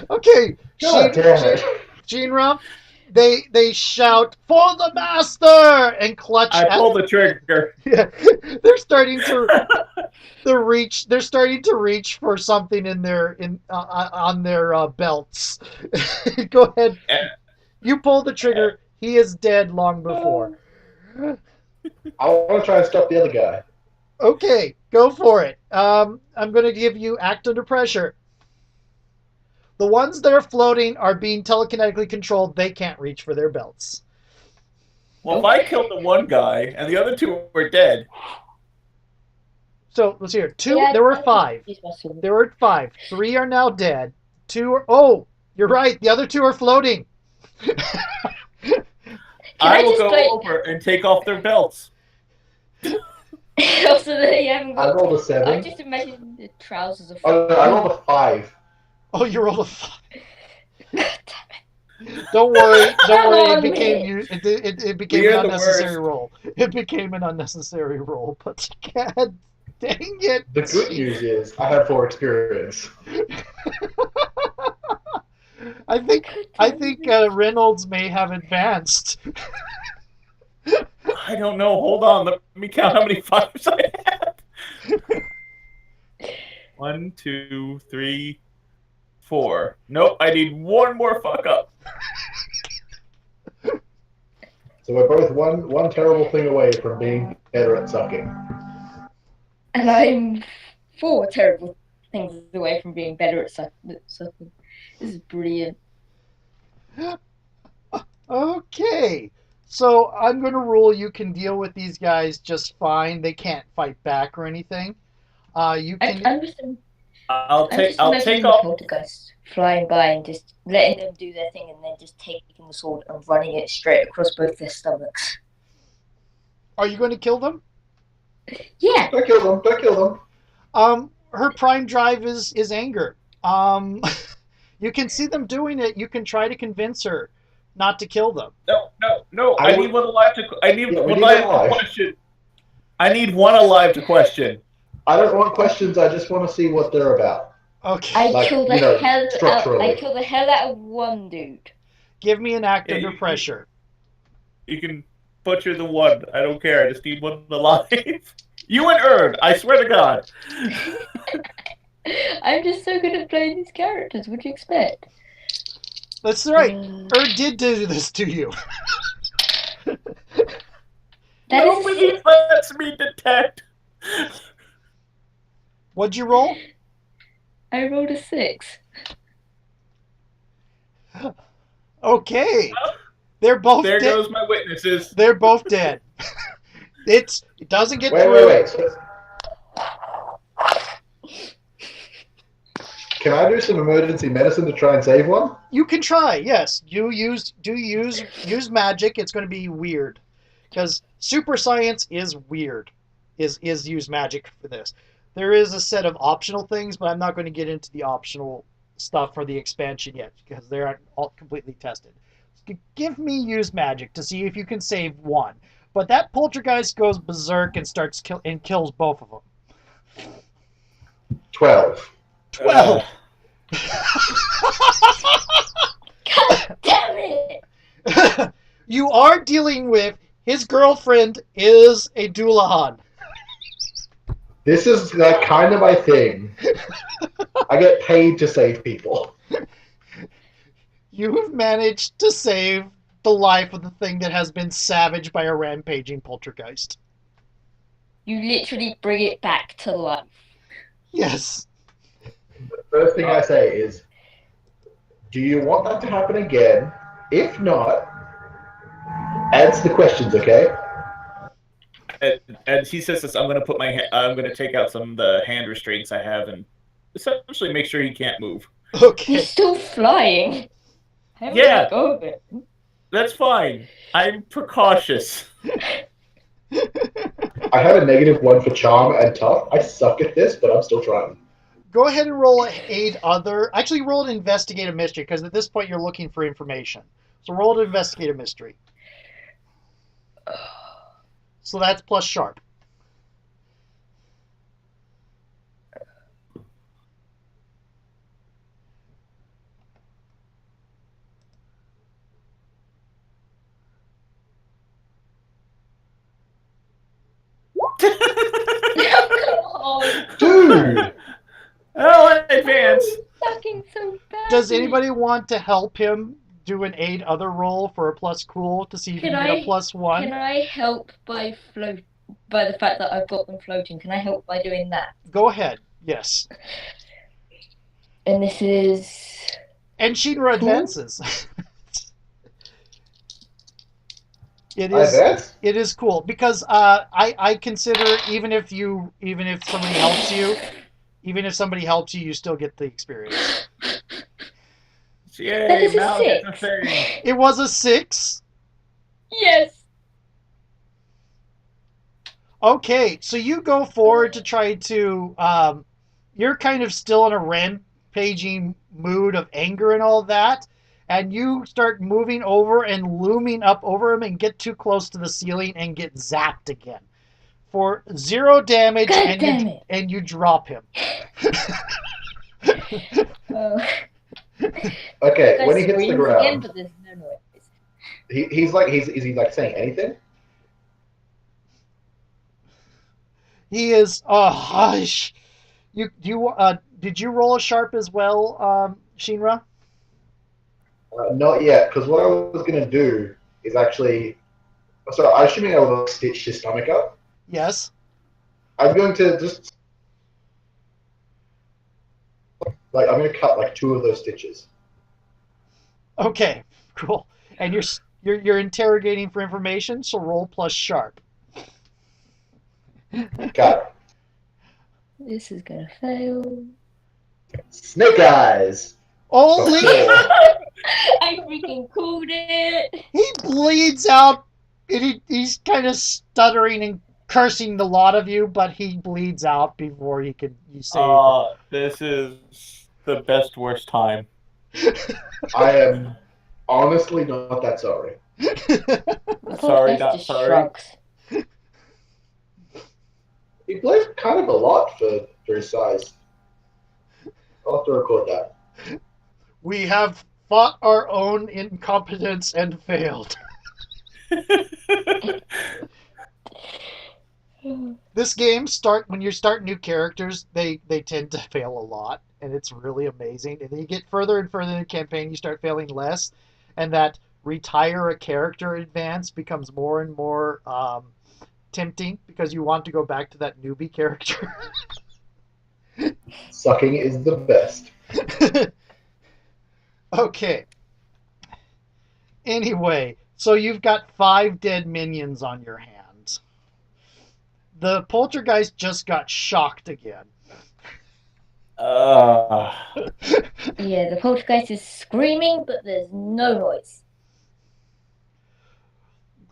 Okay, God damn it. Shinra, they shout for the master and clutch. I pull the trigger. Yeah, they're starting to reach for something in their on their belts. Go ahead. You pull the trigger. He is dead long before. I want to try and stop the other guy. Okay, go for it. I'm going to give you act under pressure. The ones that are floating are being telekinetically controlled. They can't reach for their belts. Well, if I killed the one guy and the other 2 were dead, So let's hear. Yeah, There were I just 5. use my sword. There were 5. 3 are now dead. 2 are. Oh, you're right. The other 2 are floating. I will just go play- over and take off their belts. Also, they haven't I got. rolled a I 7. just imagine the trousers of. Oh, no, I rolled a 5. Oh, you rolled a 5. God Don't worry. Don't Come worry. It on, became man. it became We an are the unnecessary worst. roll. It became an unnecessary roll. But God dang it! The good news is I have 4 experience. I think Reynolds may have advanced. I don't know. Hold on. Let me count how many 5s I have. 1, 2, 3, 4. Nope. I need one more fuck up. So we're both one terrible thing away from being better at sucking. And I'm 4 terrible things away from being better at sucking. This is brilliant. Okay. So I'm going to rule you can deal with these guys just fine. They can't fight back or anything. You can. I'm just I'll take imagining the off. poltergeist flying by and just letting them do their thing and then just taking the sword and running it straight across both their stomachs. Are you going to kill them? Yeah. Don't kill them. Don't kill them. Her prime drive is anger. You can see them doing it. You can try to convince her not to kill them. No. I need one alive to. I need Yeah, we one need alive alive. to question. I need one alive to question. I don't want questions. I just want to see what they're about. Okay. Like, kill the you know, hell out. structurally. I kill the hell out of one dude. Give me an act Yeah, under you- pressure. You can butcher the one. I don't care. I just need one alive. You and Erd. I swear to God. I'm just so good at playing these characters. What do you expect? That's right. Did do this to you. That is Nobody lets me detect. What'd you roll? I rolled a 6. Okay. They're both There dead. goes my witnesses. They're both dead. It doesn't get Wait, through. wait. Can I do some emergency medicine to try and save one? You can try. Yes. Use magic. It's going to be weird because super science is weird. Is use magic for this. There is a set of optional things, but I'm not going to get into the optional stuff for the expansion yet because they aren't all completely tested. Give me use magic to see if you can save one. But that poltergeist goes berserk and kills both of them. 12. 12. God damn it! You are dealing with his girlfriend is a Doulahan. This is like kind of my thing. I get paid to save people. You've managed to save the life of the thing that has been savaged by a rampaging poltergeist. You literally bring it back to life. Yes. The first thing I say is, do you want that to happen again? If not, answer the questions, okay? And he says this. I'm gonna take out some of the hand restraints I have and essentially make sure he can't move. Okay. He's still flying. How would Yeah. I go of it? That's fine. I'm precautious. I have a -1 for charm and tough. I suck at this, but I'm still trying. Go ahead and roll aid other. Actually, roll an investigate a mystery because at this point you're looking for information. So roll an investigate a mystery. So that's plus sharp. Oh, Dude! Oh, advance. sucking so bad. Does anybody want to help him do an aid other roll for a plus cool to see if you Can can get I- a +1? Can I help by the fact that I've got them floating? Can I help by doing that? Go ahead. Yes. And this is And Shinra advances. It I is. advance? It is cool because I consider even if somebody helps you, you still get the experience. That Yay, is a Mal gets a 6. thing. It was a 6. Yes. Okay, so you go forward to try to. You're kind of still in a rampaging mood of anger and all that, and you start moving over and looming up over him and get too close to the ceiling and get zapped again for 0 damage, God and damn it. you drop him. Oh. Okay, Guy when he hits the screams again, ground, but there's no noise. is he like saying anything? He is. Oh, hush. Did you roll a sharp as well, Shinra? Not yet, because what I was going to do is actually. So I'm assuming I will stitch his stomach up. Yes. I'm going to just. I'm going to cut like 2 of those stitches. Okay. Cool. And you're interrogating for information, so roll plus sharp. Got it. This is gonna fail. Snake eyes! Only I freaking called it. he bleeds out, and he's kind of stuttering and cursing the lot of you, but he bleeds out before you say. This is the best worst time. I am honestly not that sorry. Sorry, Poltergeist not just sorry. shrugs. He plays kind of a lot for his size. I'll have to record that. We have fought our own incompetence and failed. This game when you start new characters, they tend to fail a lot, and it's really amazing. And then you get further and further in the campaign, you start failing less, and that retire a character advance becomes more and more tempting because you want to go back to that newbie character. Sucking is the best. Okay. Anyway, so you've got 5 dead minions on your hands. The poltergeist just got shocked again. Uh, Yeah, the poltergeist is screaming, but there's no noise.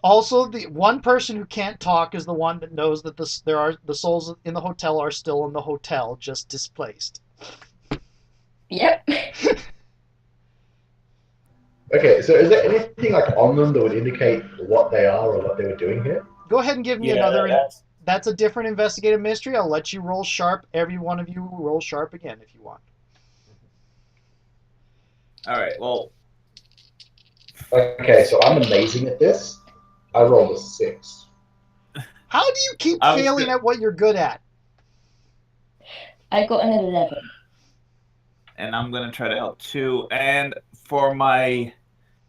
Also, the one person who can't talk is the one that knows that the souls in the hotel are still in the hotel, just displaced. Yep. Okay, so is there anything like on them that would indicate what they are or what they were doing here? Go ahead and give me yeah, another. that's That's a different investigative mystery. I'll let you roll sharp. Every one of you roll sharp again if you want. all right. Well, Okay, so I'm amazing at this. I rolled a 6. How do you keep I was failing good. at what you're good at? I got an 11. and I'm gonna try to help too. And for my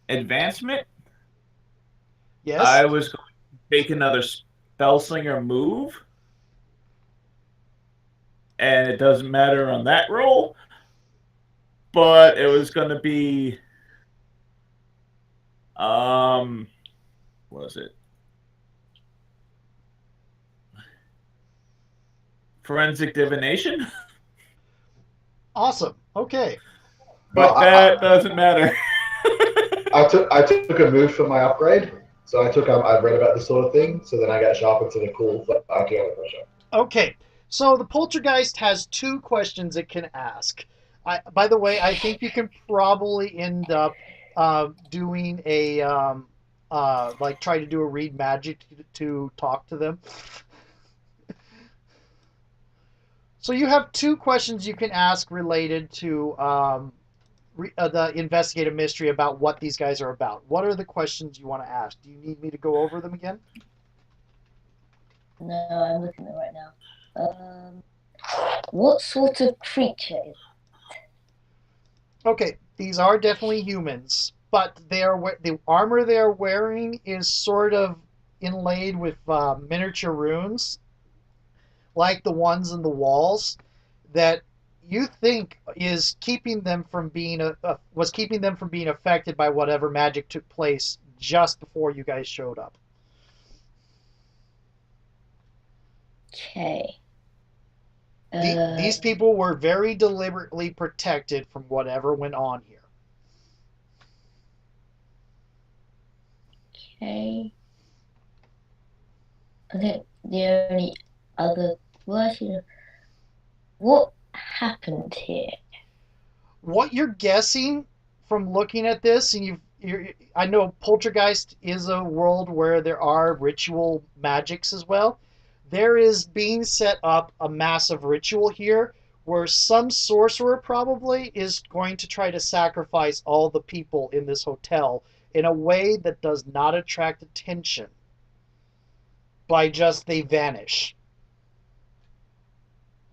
advancement, Yes. I was going to take another Spellslinger move, and it doesn't matter on that roll. But it was going to be, what was it? Forensic divination. Awesome. Okay. But Well, that doesn't matter. I took a move for my upgrade. So I read about this sort of thing. So then I got sharpened to the cool archaeology pressure. Okay. So the poltergeist has 2 questions it can ask. By the way, I think you can probably end up doing a try to do a read magic to talk to them. So you have 2 questions you can ask related to the investigative mystery about what these guys are about. What are the questions you want to ask? Do you need me to go over them again? No, I'm looking at it right now. What sort of creature is Okay, these are definitely humans, but the armor they're wearing is sort of inlaid with miniature runes, like the ones in the walls, that you think is keeping them from being was keeping them from being affected by whatever magic took place just before you guys showed up. Okay. These people were very deliberately protected from whatever went on here. Okay. I think the only other question. What happened here? What you're guessing from looking at this, and I know Poltergeist is a world where there are ritual magics as well. There is being set up a massive ritual here where some sorcerer probably is going to try to sacrifice all the people in this hotel in a way that does not attract attention by just they vanish.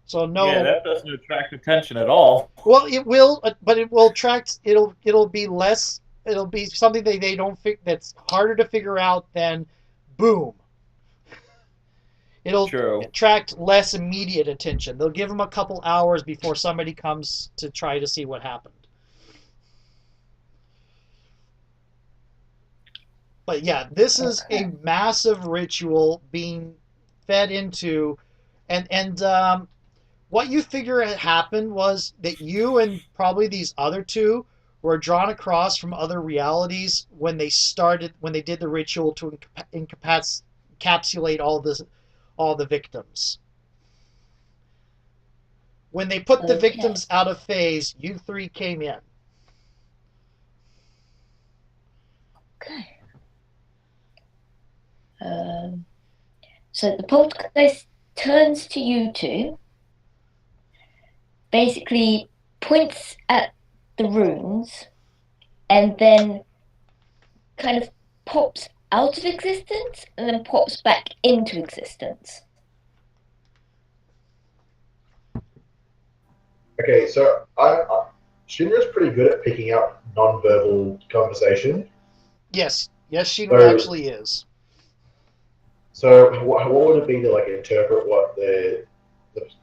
So no. Yeah, that doesn't attract attention at all. Well, it will, but it will attract. It'll be less. It'll be something that they don't that's harder to figure out than boom. It'll True. attract less immediate attention. They'll give them a couple hours before somebody comes to try to see what happened. But yeah, this is a massive ritual being fed into, and what you figure had happened was that you and probably these other two were drawn across from other realities when they did the ritual to encapsulate all the victims. When they put the victims out of phase, you three came in. Okay. So the poltergeist turns to you two, basically points at the runes, and then kind of pops out of existence and then pops back into existence. Okay, so Shinra's pretty good at picking up non-verbal conversation. Yes, Shinra actually is. So what would it be to like interpret what the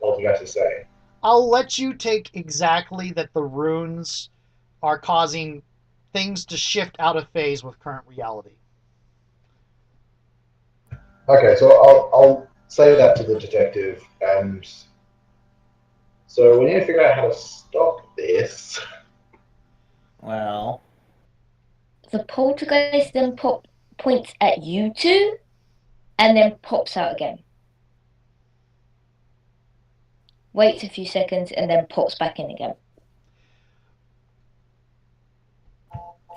poltergeist is saying? I'll let you take exactly that the runes are causing things to shift out of phase with current reality. Okay, so I'll say that to the detective, and so we need to figure out how to stop this. Well, the poltergeist then points at you two, and then pops out again. Waits a few seconds and then pops back in again.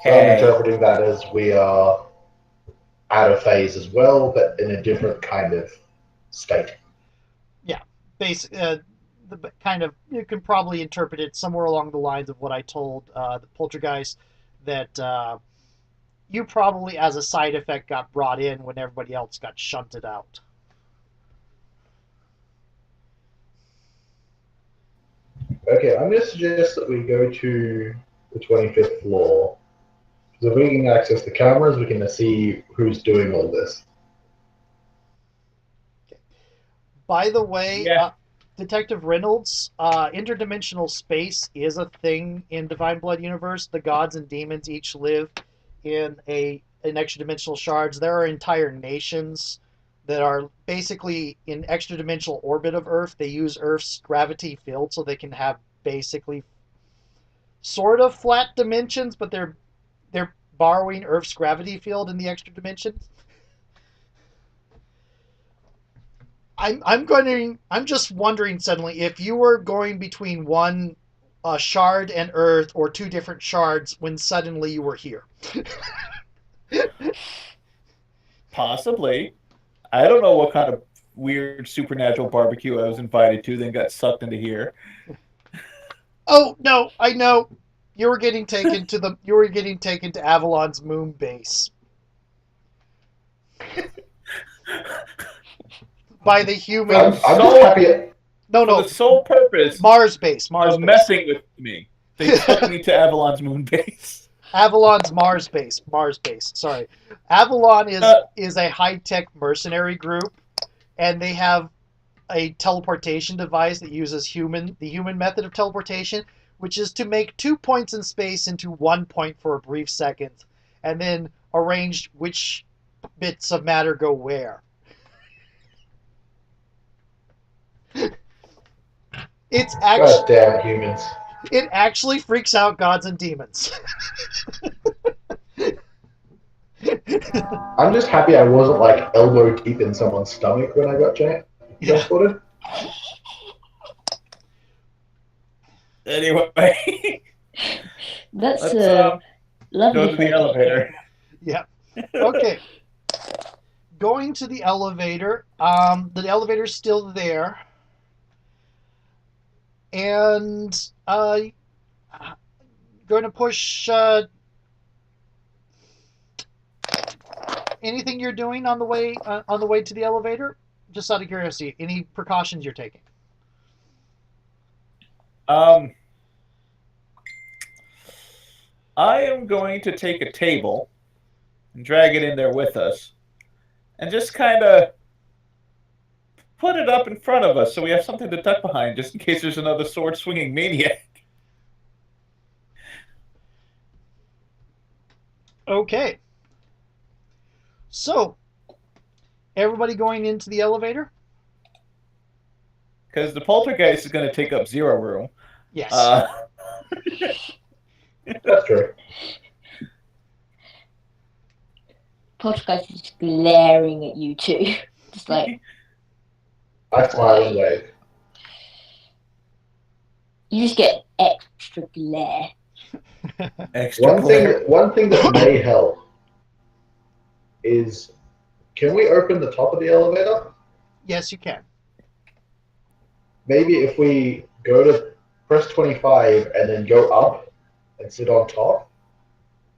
So I'm interpreting that as we are out of phase as well, but in a different kind of state. Yeah, you can probably interpret it somewhere along the lines of what I told the poltergeist, that you probably, as a side effect, got brought in when everybody else got shunted out. Okay, I'm going to suggest that we go to the 25th floor. So if we can access the cameras, we can see who's doing all this. Okay. By the way, yeah. Detective Reynolds, interdimensional space is a thing in Divine Blood universe. The gods and demons each live in an extra-dimensional shards. There are entire nations that are basically in extra-dimensional orbit of Earth. They use Earth's gravity field so they can have basically sort of flat dimensions, but they're borrowing Earth's gravity field in the extra dimensions. I'm just wondering suddenly if you were going between one shard and Earth or two different shards when suddenly you were here. Possibly. I don't know what kind of weird supernatural barbecue I was invited to, then got sucked into here. Oh no, I know. You were getting taken to Avalon's moon base. By the humans. I'm just happy. For the sole purpose Mars base. of messing with me. They took me to Avalon's moon base. Avalon's Mars base. Sorry. Avalon is a high-tech mercenary group, and they have a teleportation device that uses the human method of teleportation, which is to make 2 points in space into 1 point for a brief second, and then arrange which bits of matter go where. It's God actually damn it, humans. it actually freaks out gods and demons. I'm just happy I wasn't like elbow deep in someone's stomach when I got Yeah. transported. Anyway, That's let's a lovely go to the photo. elevator. Yeah. Okay. Going to the elevator. The elevator's still there. And going to push anything you're doing on the way to the elevator? Just out of curiosity, any precautions you're taking? I am going to take a table and drag it in there with us, and just kind of put it up in front of us so we have something to duck behind, just in case there's another sword-swinging maniac. Okay. So, everybody going into the elevator? Because the poltergeist is going to take up 0 room. Yes. That's true. Poltergeist is just glaring at you two. Just like, I smile and wave. you just get extra glare. Extra glare. One thing that may help is, can we open the top of the elevator? Yes, you can. Maybe if we go to press 25 and then go up and sit on top,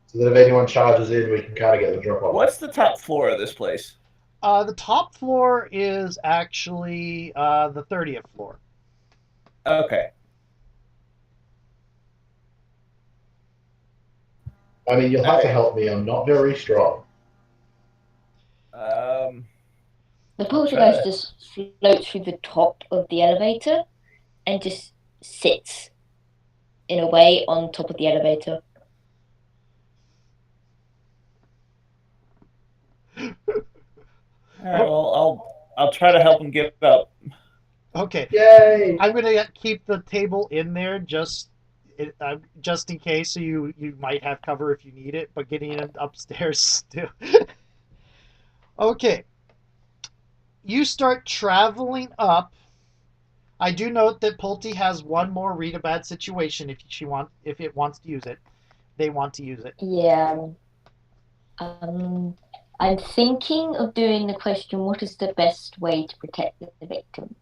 so that if anyone charges in, we can kind of get the drop on. What's the top floor of this place? The top floor is actually the 30th floor. Okay. I mean, you'll have to help me. I'm not very strong. The poltergeist just floats through the top of the elevator and just sits in a way on top of the elevator. All right, well, I'll try to help him get up. Okay. Yay! I'm gonna keep the table in there just in case, so you might have cover if you need it. But getting it upstairs still. Okay. You start traveling up. I do note that Pulte has one more read a bad situation if it wants to use it. They want to use it. Yeah. I'm thinking of doing the question, what is the best way to protect the victims?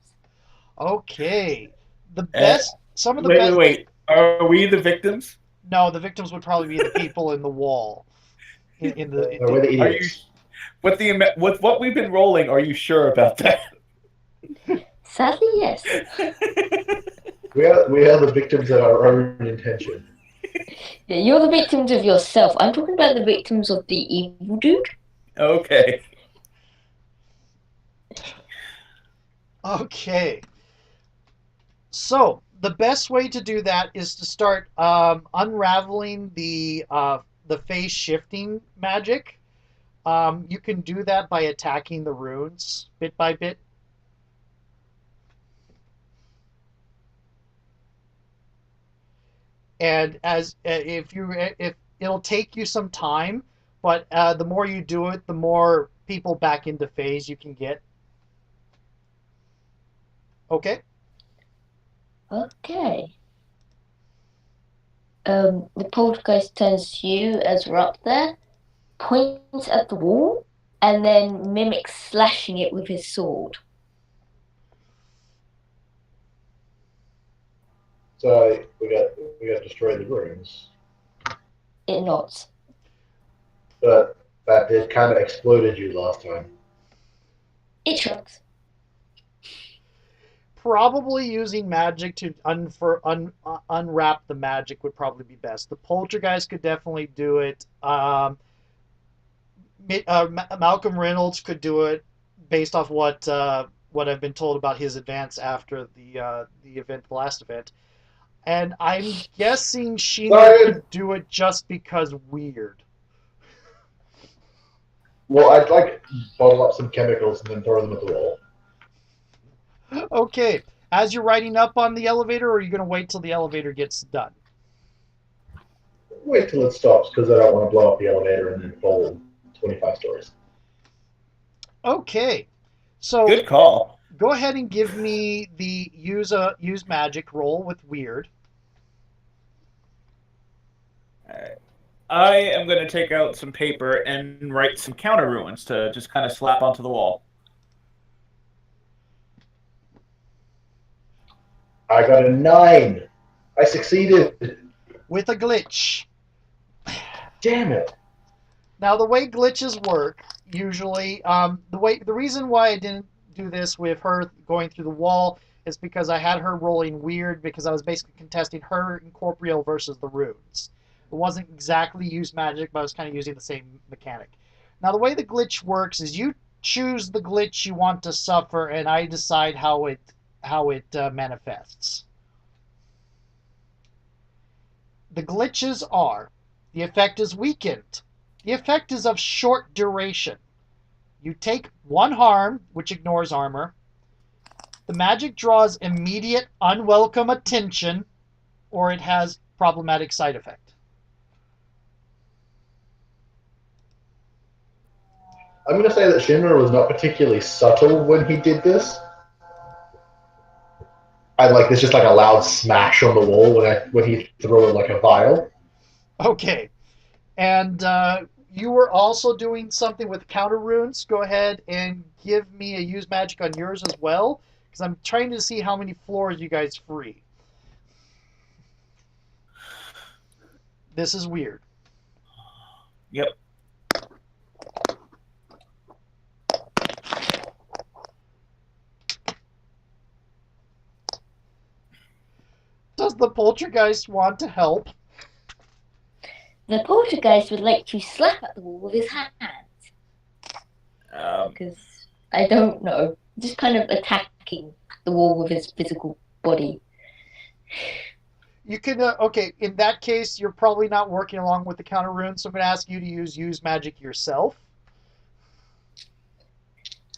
Okay. The best some of the Wait, best wait. Are we the victims? No, the victims would probably be the people in the wall. No, we're the Are you idiots. with what we've been rolling? Are you sure about that? Sadly, yes. We are the victims of our own intention. Yeah, you're the victims of yourself. I'm talking about the victims of the evil dude. Okay. Okay. So the best way to do that is to start unraveling the phase shifting magic. You can do that by attacking the runes bit by bit. And if it'll take you some time, but the more you do it, the more people back into phase you can get. Okay. Okay. The poltergeist turns to you as we're up there, points at the wall, and then mimics slashing it with his sword. So we got to destroy the ruins, It nods. but that did kind of exploded you last time. It shrugs. Probably using magic to unwrap the magic would probably be best. The poltergeist could definitely do it. Malcolm Reynolds could do it based off what I've been told about his advance after the event, the last event. And I'm guessing Shinra could do it just because weird. Well, I'd like bottle up some chemicals and then throw them at the wall. Okay. as you're riding up on the elevator, or are you going to wait till the elevator gets done? Wait till it stops because I don't want to blow up the elevator and then fall 25 stories. Okay. So Good call. go ahead and give me the use magic roll with weird. Alright. I am going to take out some paper and write some counter ruins to just kind of slap onto the wall. I got a 9. I succeeded. With a glitch. Damn it. Now the way glitches work, usually, the reason why I didn't do this with her going through the wall is because I had her rolling weird because I was basically contesting her incorporeal versus the runes. It wasn't exactly use magic, but I was kind of using the same mechanic. Now the way the glitch works is you choose the glitch you want to suffer, and I decide how it manifests. The glitches are: the effect is weakened. The effect is of short duration. You take 1 harm, which ignores armor. The magic draws immediate unwelcome attention, or it has problematic side effect. I'm going to say that Shinra was not particularly subtle when he did this. There's just like a loud smash on the wall when he threw it like a vial. Okay. And you were also doing something with counter runes. Go ahead and give me a use magic on yours as well, because I'm trying to see how many floors you guys free. This is weird. Yep. Does the poltergeist want to help? The poltergeist would like to slap at the wall with his hands. Because, I don't know, just kind of attacking the wall with his physical body. You can, okay, in that case, you're probably not working along with the counter rune, so I'm going to ask you to use magic yourself.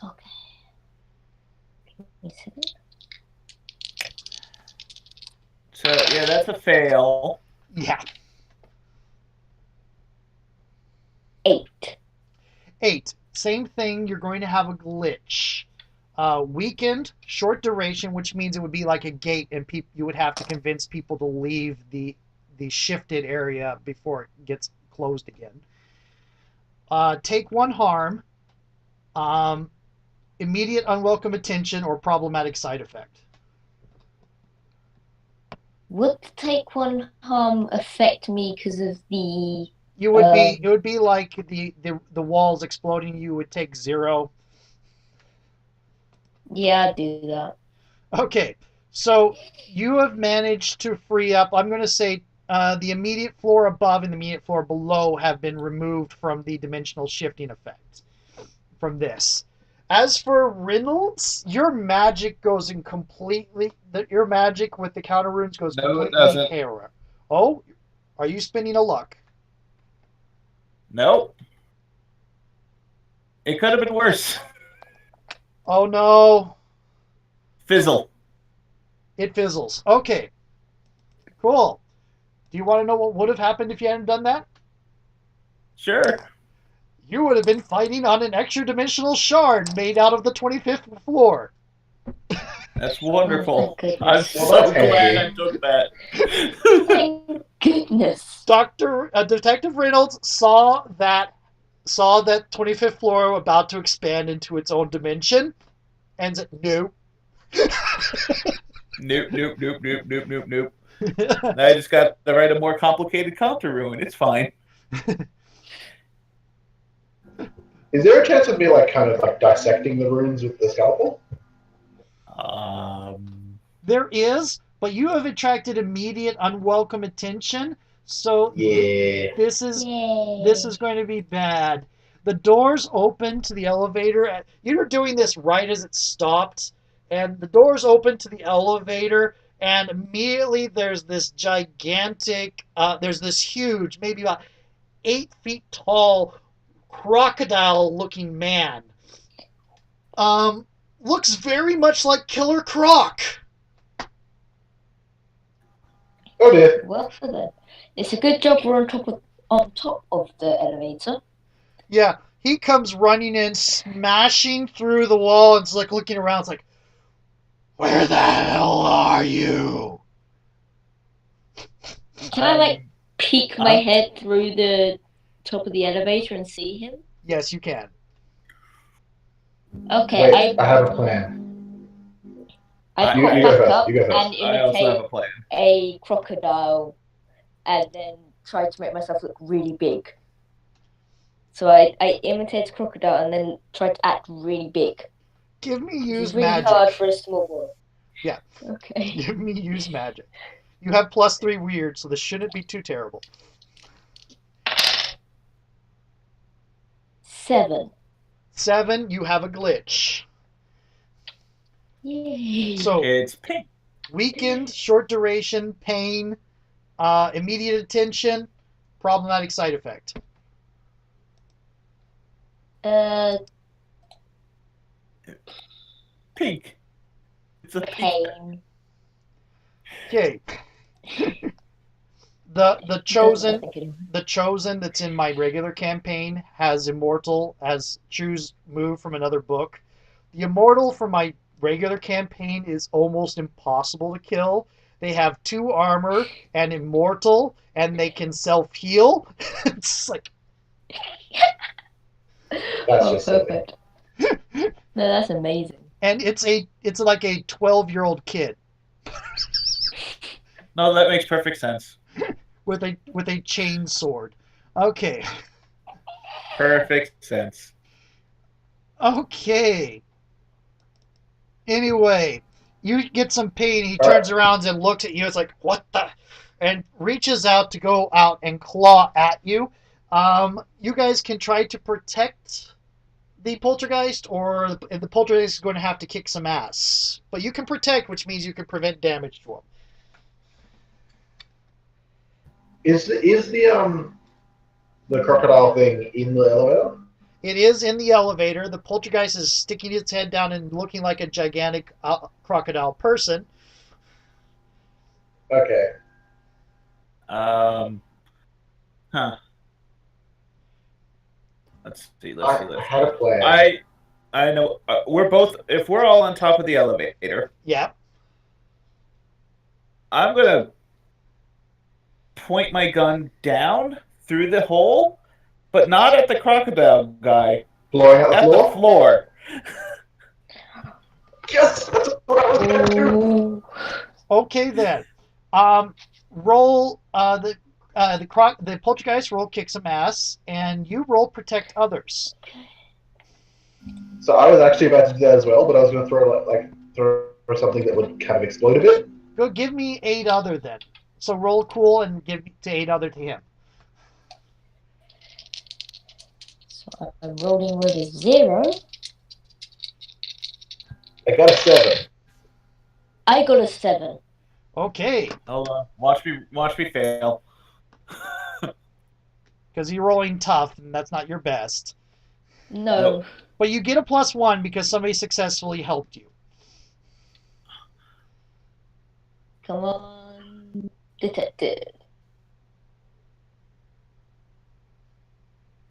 Okay. So, yeah, that's a fail. Yeah. 8. 8. Same thing, you're going to have a glitch. Weakened, short duration, which means it would be like a gate, and you would have to convince people to leave the shifted area before it gets closed again. Take 1 harm. Immediate unwelcome attention or problematic side effect. Would take 1 harm affect me because of the... It would be like the walls exploding. You would take 0. Yeah, I'd do that. Okay, so you have managed to free up, I'm going to say, the immediate floor above and the immediate floor below have been removed from the dimensional shifting effect from this. As for Reynolds, your magic goes in completely... Your magic with the counter runes goes completely haywire. Oh, are you spinning a luck? Nope. It could have been worse. Oh no. Fizzle. It fizzles. Okay. Cool. Do you want to know what would have happened if you hadn't done that? Sure. You would have been fighting on an extra-dimensional shard made out of the 25th floor. That's wonderful. Oh, I'm so glad I took that. Thank goodness. Detective Reynolds saw that 25th floor about to expand into its own dimension, and said, "Nope." Nope. I just got to write a more complicated counter ruin. It's fine. Is there a chance of me kind of dissecting the runes with the scalpel? There is, but you have attracted immediate unwelcome attention, so this is going to be bad. The doors open to the elevator. You were doing this right as it stopped, and the doors open to the elevator, and immediately there's this gigantic, there's this huge, maybe about 8 feet tall, crocodile-looking man. Looks very much like Killer Croc. Oh dear. Well then, it's a good job we're on top of the elevator. Yeah, he comes running in, smashing through the wall, and it's like looking around. It's like, where the hell are you? Can I like peek my head through the top of the elevator and see him? Yes, you can. Okay, Wait, I have a plan. I You- pop you go back first, up you go first. and I also have imitate a plan. a crocodile, and then try to make myself look really big. So I imitate a crocodile and then try to act really big. Give me It's use really magic. hard for a small boy. Yeah. Okay. Give me use magic. You have +3 weird, so this shouldn't be too terrible. 7. 7, you have a glitch. Yay. So, It's pink. weakened, short duration, pain, immediate attention, problematic side effect. Pink. It's a pink. Pain. Okay. The chosen that's in my regular campaign has immortal as choose move from another book. The immortal from my regular campaign is almost impossible to kill. They have 2 armor and immortal, and they can self-heal. It's like, That's just silly. perfect. No, that's amazing. and it's like a 12-year-old kid No, that makes perfect sense. with a chain sword. Okay. Perfect sense. Okay. Anyway, you get some pain. He turns around and looks at you. It's like, what the? And reaches out to go out and claw at you. You guys can try to protect the poltergeist, or the poltergeist is going to have to kick some ass. But you can protect, which means you can prevent damage to him. Is the crocodile thing in the elevator? It is in the elevator. The poltergeist is sticking its head down and looking like a gigantic crocodile person. Okay. Huh. Let's see. I had a plan. I know. We're both. If we're all on top of the elevator, Yeah. I'm gonna point my gun down through the hole, but not at the crocodile guy. Blowing out the At floor? the floor. Yes! That's what I was going to do! Okay then. Roll the poltergeist roll kick some ass, and you roll protect others. So I was actually about to do that as well, but I was going to throw something that would kind of explode a bit. Go give me 8 other then. So roll cool and give to 8 other to him. So I'm rolling with a 0. I got a 7. I got a 7. Okay, Hold on. Watch me fail. because you're rolling tough, and that's not your best. No. Nope. But you get a +1 because somebody successfully helped you. Come on, detective.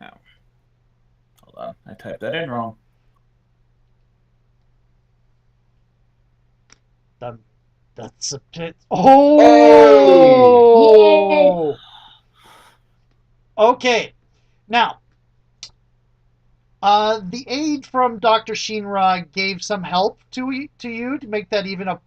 Hold on. I typed that in wrong. That's a bit. Oh! Okay. Now, the aid from Dr. Shinra gave some help to you to make that even a.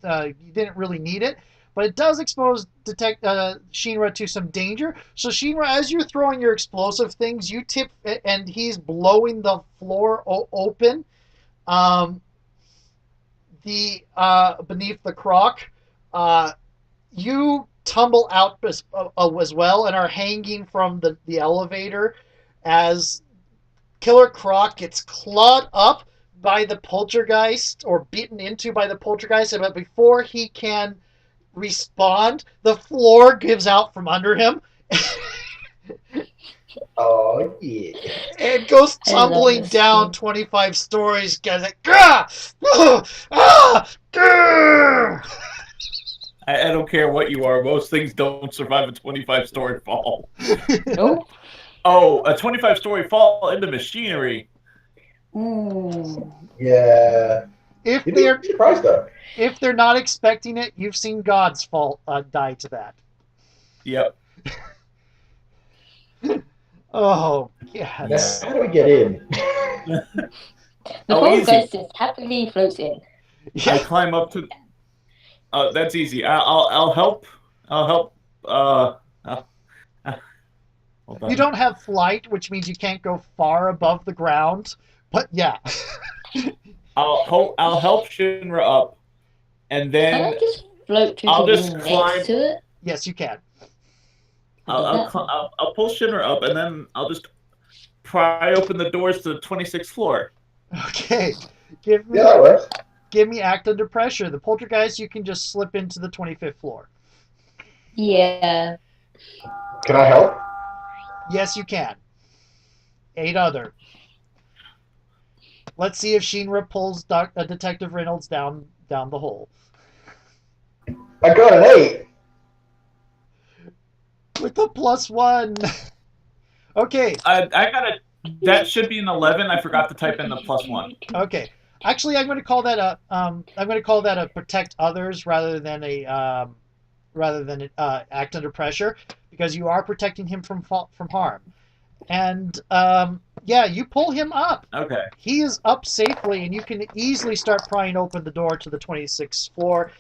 You didn't really need it, but it does expose Shinra to some danger. So Shinra, as you're throwing your explosive things, you tip, and he's blowing the floor open. Beneath the croc, you tumble out as well and are hanging from the elevator as Killer Croc gets clawed up by the poltergeist, or beaten into by the poltergeist, but before he can respond, the floor gives out from under him. Oh, yeah. It goes tumbling down 25 stories, guys. Like, gah! Ah! Ah! Gah! I don't care what you are. Most things don't survive a 25-story fall. Nope. Oh, a 25-story fall into machinery. Ooh. Yeah. If You'd they're be surprised though. if they're not expecting it, you've seen gods fall die to that. Yep. Oh Now, yes. how do we get in? The Oh, poltergeist easy. just happily floats in. I Yeah. climb up to. Oh, that's easy. I'll help. I'll help. Uh, hold on. You don't have flight, which means you can't go far above the ground. But yeah. I'll help Shinra up, and Can I then just float to I'll the just room climb. next to it? Yes, you can. I'll pull Shinra up, and then I'll just pry open the doors to the 26th floor. Okay. Give me Yeah, that works. act under pressure. The poltergeist, you can just slip into the 25th floor. Yeah. Can I help? Yes, you can. 8 other. Let's see if Shinra pulls Detective Reynolds down the hole. I got an 8. With a +1. Okay. I got a. That should be an 11. I forgot to type in the +1. Okay. Actually, I'm going to call that a protect others rather than act under pressure, because you are protecting him from harm. And yeah, you pull him up. Okay. He is up safely, and you can easily start prying open the door to the 26th floor.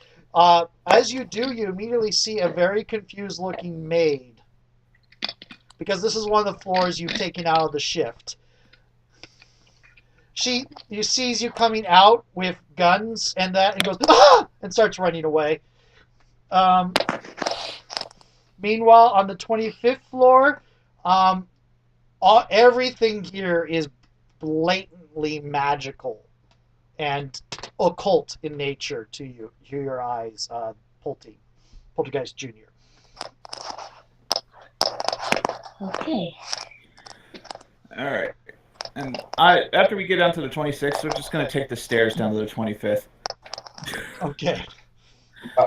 As you do, you immediately see a very confused-looking maid, because this is one of the floors you've taken out of the shift. She sees you coming out with guns and that, and goes, ah! And starts running away. Meanwhile, on the 25th floor, everything here is blatantly magical and occult in nature to your eyes, Poltergeist Jr. Okay. All right. And after we get down to the 26th, we're just gonna take the stairs down to the 25th. Okay.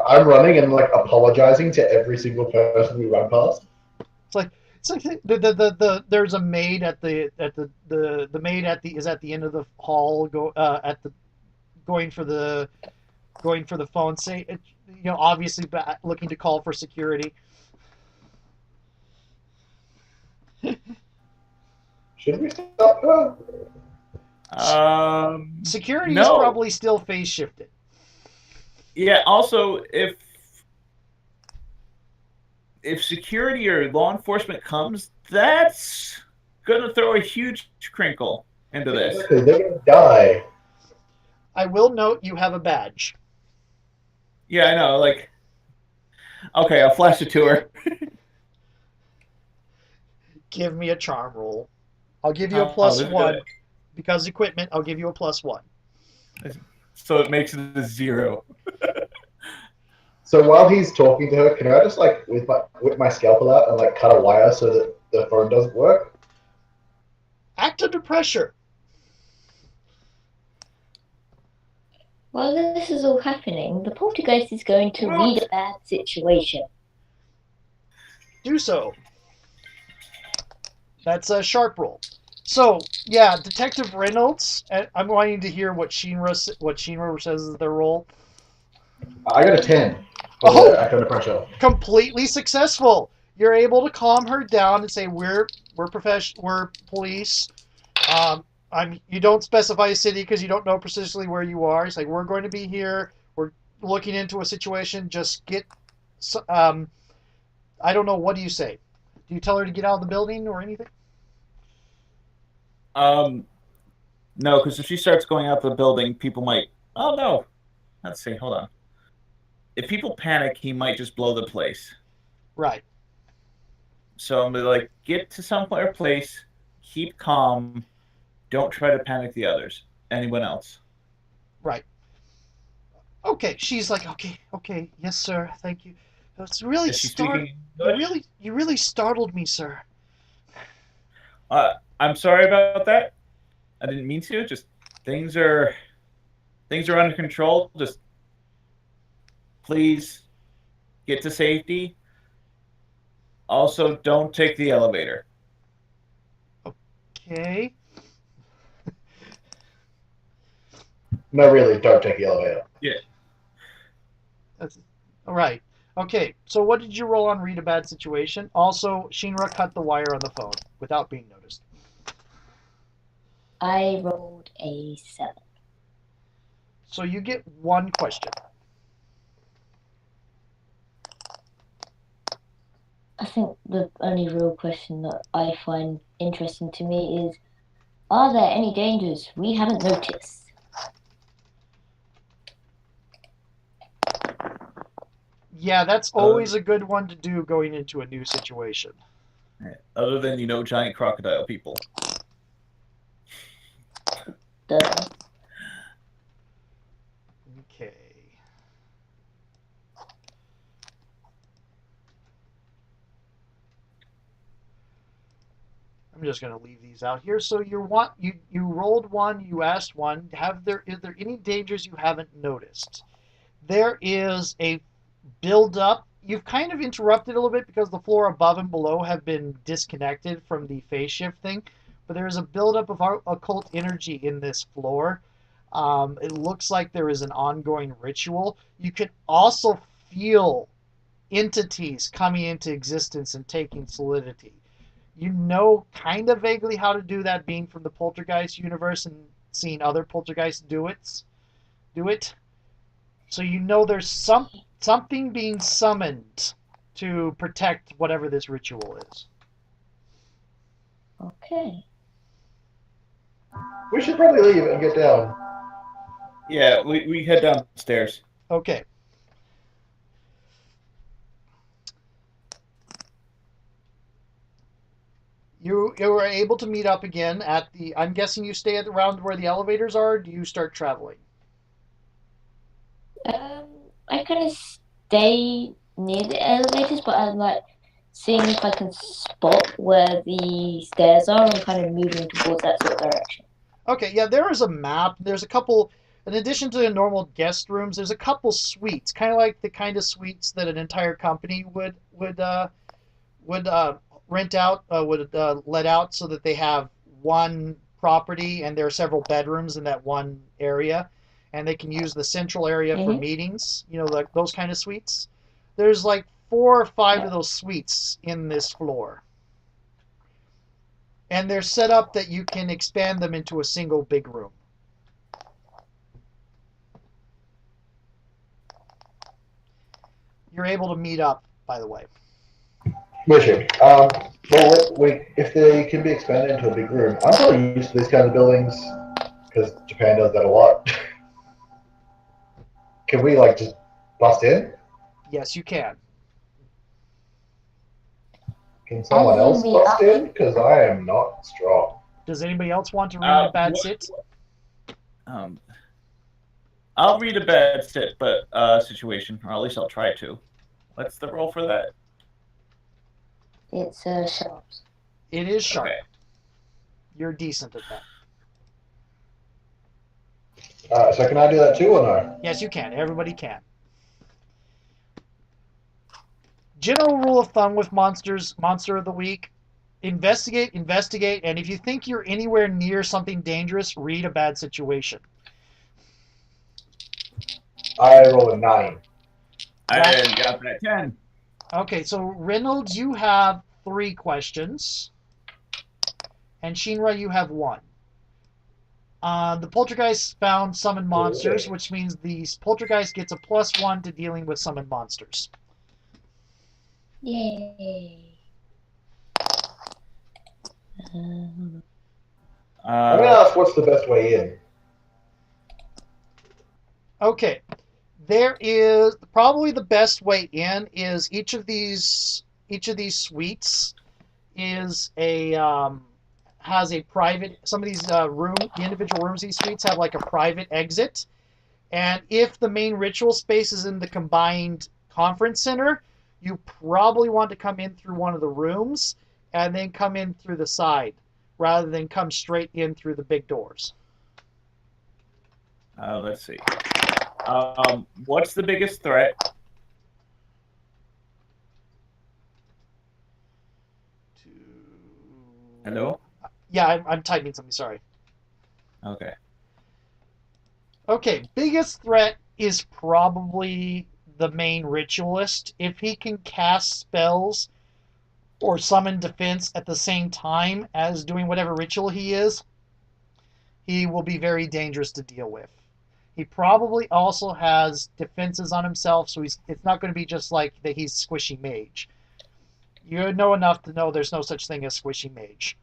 I'm running and like apologizing to every single person we run past. It's like there's a maid is at the end of the hall going for the phone, say, obviously looking to call for security. Should we stop her? Security is No. probably still phase shifted. Yeah. Also, if security or law enforcement comes, that's gonna throw a huge crinkle into this. Exactly, they're gonna die. I will note you have a badge. Yeah, I know. Like, okay, I'll flash it to her. Give me a charm roll. I'll give you a +1 because equipment. I'll give you a +1. So it makes it a 0. So while he's talking to her, can I just like whip my scalpel out and like cut a wire so that the phone doesn't work? Act under pressure. While this is all happening, the poltergeist is going to read a bad situation. Do so. That's a sharp roll. So yeah, Detective Reynolds. I'm wanting to hear what Shinra says is their role. I got a 10. Oh! Act under pressure. Completely successful. You're able to calm her down and say, we're police. You don't specify a city because you don't know precisely where you are. It's like, we're going to be here. We're looking into a situation. Just get. I don't know. What do you say? Do you tell her to get out of the building or anything? No, because if she starts going out the building, people might. Oh no. Let's see. Hold on. If people panic, he might just blow the place. Right. So I'm gonna like get to some place, keep calm, don't try to panic the others. Anyone else? Right. Okay. She's like, okay, yes, sir, thank you. It's really Is she speaking you really startled me, sir. I'm sorry about that. I didn't mean to. Just things are under control. Just please get to safety. Also, don't take the elevator. Okay. No, really, don't take the elevator. Yeah. That's all right. Okay. So what did you roll on read a bad situation? Also, Shinra cut the wire on the phone without being noticed. I rolled a 7. So you get one question. I think the only real question that I find interesting to me is, are there any dangers we haven't noticed? Yeah, that's always a good one to do going into a new situation. Other than, giant crocodile people. Duh. Okay. I'm just going to leave these out here. So you rolled one, you asked one. Is there any dangers you haven't noticed? There is a build-up. You've kind of interrupted a little bit because the floor above and below have been disconnected from the phase shift thing. But there is a build-up of occult energy in this floor. It looks like there is an ongoing ritual. You can also feel entities coming into existence and taking solidity. You know kind of vaguely how to do that, being from the Poltergeist universe and seeing other Poltergeists do it. So you know there's something being summoned to protect whatever this ritual is. Okay. We should probably leave and get down. Yeah, we head downstairs. Okay. You were able to meet up again at the. I'm guessing you stay around where the elevators are. Or do you start traveling? I kind of stay near the elevators, but I'm like seeing if I can spot where the stairs are and kind of moving towards that sort of direction. Okay, yeah, there is a map. There's a couple. In addition to the normal guest rooms, there's a couple suites, kind of like the kind of suites that an entire company would rent out, let out, so that they have one property and there are several bedrooms in that one area, and they can use the central area for meetings. Like those kind of suites. There's like 4 or 5 of those suites in this floor, and they're set up that you can expand them into a single big room. You're able to meet up, by the way. Richard, if they can be expanded into a big room, I'm probably used to these kinds of buildings because Japan does that a lot. Can we just bust in? Yes, you can. Can someone else bust in? Because I am not strong. Does anybody else want to read a bad sit? I'll read a bad sit, but situation, or at least I'll try to. What's the roll for that? It's sharp. It is sharp. Okay. You're decent at that. So can I do that too or no? Yes, you can. Everybody can. General rule of thumb with monsters, monster of the week: investigate, and if you think you're anywhere near something dangerous, read a bad situation. I roll a 9. I got that 10. Okay, so Reynolds, you have 3 questions, and Shinra, you have 1. The Poltergeist found summoned monsters, which means the Poltergeist gets a +1 to dealing with summoned monsters. Yay. I'm going to ask what's the best way in. Okay. There is probably the best way in is each of these suites is has a private. Some of these the individual rooms of these suites have like a private exit, and if the main ritual space is in the combined conference center, you probably want to come in through one of the rooms and then come in through the side rather than come straight in through the big doors. Let's see. What's the biggest threat? Hello? Yeah, I'm typing something. Sorry. Okay. Okay, biggest threat is probably the main ritualist. If he can cast spells or summon defense at the same time as doing whatever ritual he is, he will be very dangerous to deal with. He probably also has defenses on himself, so it's not going to be just like that he's squishy mage. You know enough to know there's no such thing as squishy mage.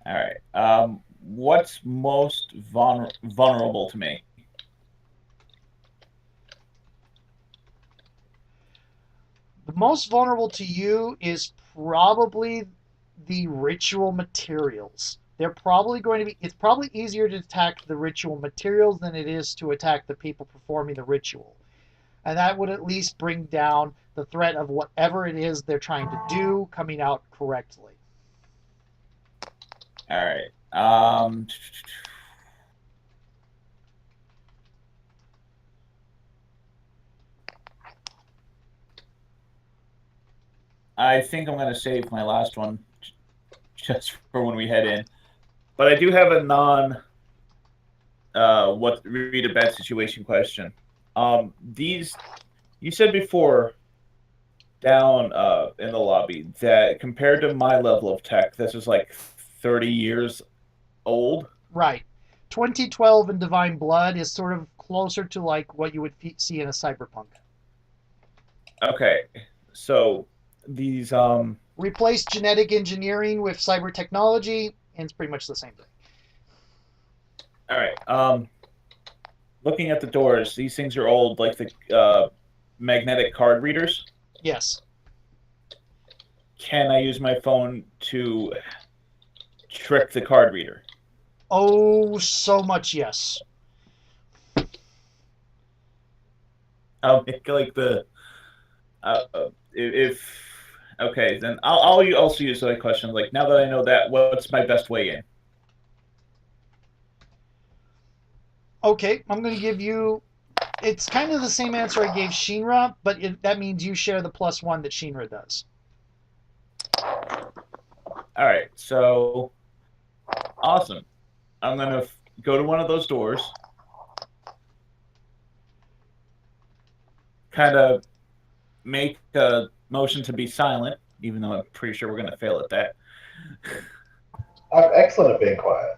All right. What's most vulnerable to me? The most vulnerable to you is probably the ritual materials. They're probably going to be. It's probably easier to attack the ritual materials than it is to attack the people performing the ritual. And that would at least bring down the threat of whatever it is they're trying to do coming out correctly. All right. I think I'm going to save my last one just for when we head in. But I do have a read a bad situation question. These you said before down in the lobby that compared to my level of tech, this is like 30 years old. Right. 2012 and Divine Blood is sort of closer to like what you would see in a cyberpunk. Okay. So these Replace genetic engineering with cyber technology, and it's pretty much the same thing. All right. Looking at the doors, these things are old, like the magnetic card readers. Yes. Can I use my phone to trick the card reader? Oh, so much yes. I'll make like the if okay, then I'll also use the question like now that I know that, what's my best way in? Okay, I'm going to give you. It's kind of the same answer I gave Shinra, but that means you share the +1 that Shinra does. All right, so awesome. I'm gonna go to one of those doors, kind of make a motion to be silent, even though I'm pretty sure we're gonna fail at that. I'm excellent at being quiet.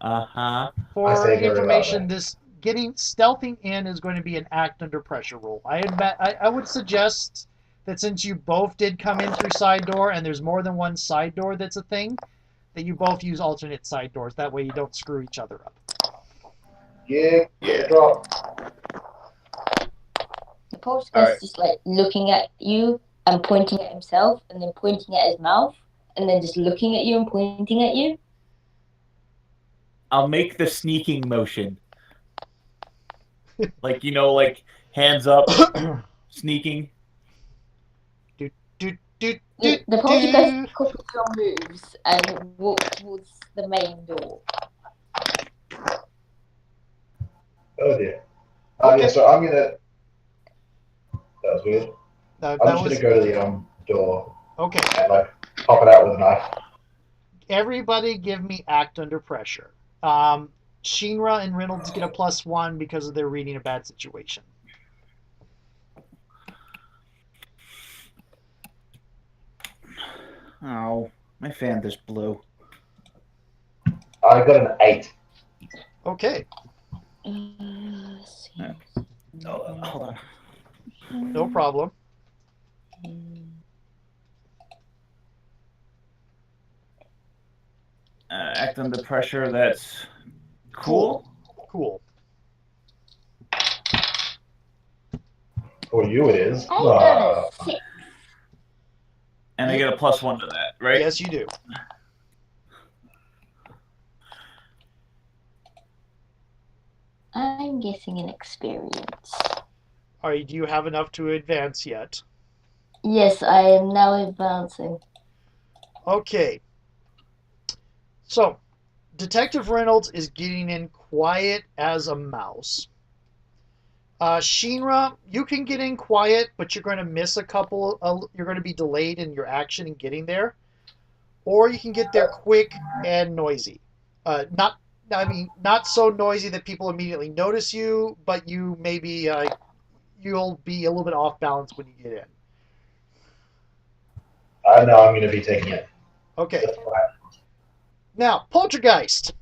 Uh-huh. For information, this getting stealthing in is going to be an act under pressure roll. I would suggest that since you both did come in through side door and there's more than one side door that's a thing, that you both use alternate side doors. That way you don't screw each other up. Yeah. Drop. The poltergeist is like looking at you and pointing at himself, and then pointing at his mouth, and then just looking at you and pointing at you. I'll make the sneaking motion. Like, like hands up, sneaking. The poltergeist copies your moves and walks towards the main door. Oh dear. Okay. Yeah, so I'm gonna. That was weird. That I'm just was gonna go to the door okay. and like pop it out with a knife. Everybody, give me act under pressure. Shinra and Reynolds get a +1 because of their reading a bad situation. Oh, my fan just blew. I got an 8. Okay. Hold on. No problem. Act under pressure, that's cool. Cool. For you it is. I got a 6. And I get a +1 to that, right? Yes, you do. I'm guessing an experience. All right, do you have enough to advance yet? Yes, I am now advancing. Okay. So, Detective Reynolds is getting in quiet as a mouse. Shinra, you can get in quiet, but you're going to miss a couple. You're going to be delayed in your action in getting there, or you can get there quick and noisy. Not, I mean, not so noisy that people immediately notice you, but you maybe you'll be a little bit off balance when you get in. I know I'm going to be taking it. Okay. That's fine. Now, Poltergeist.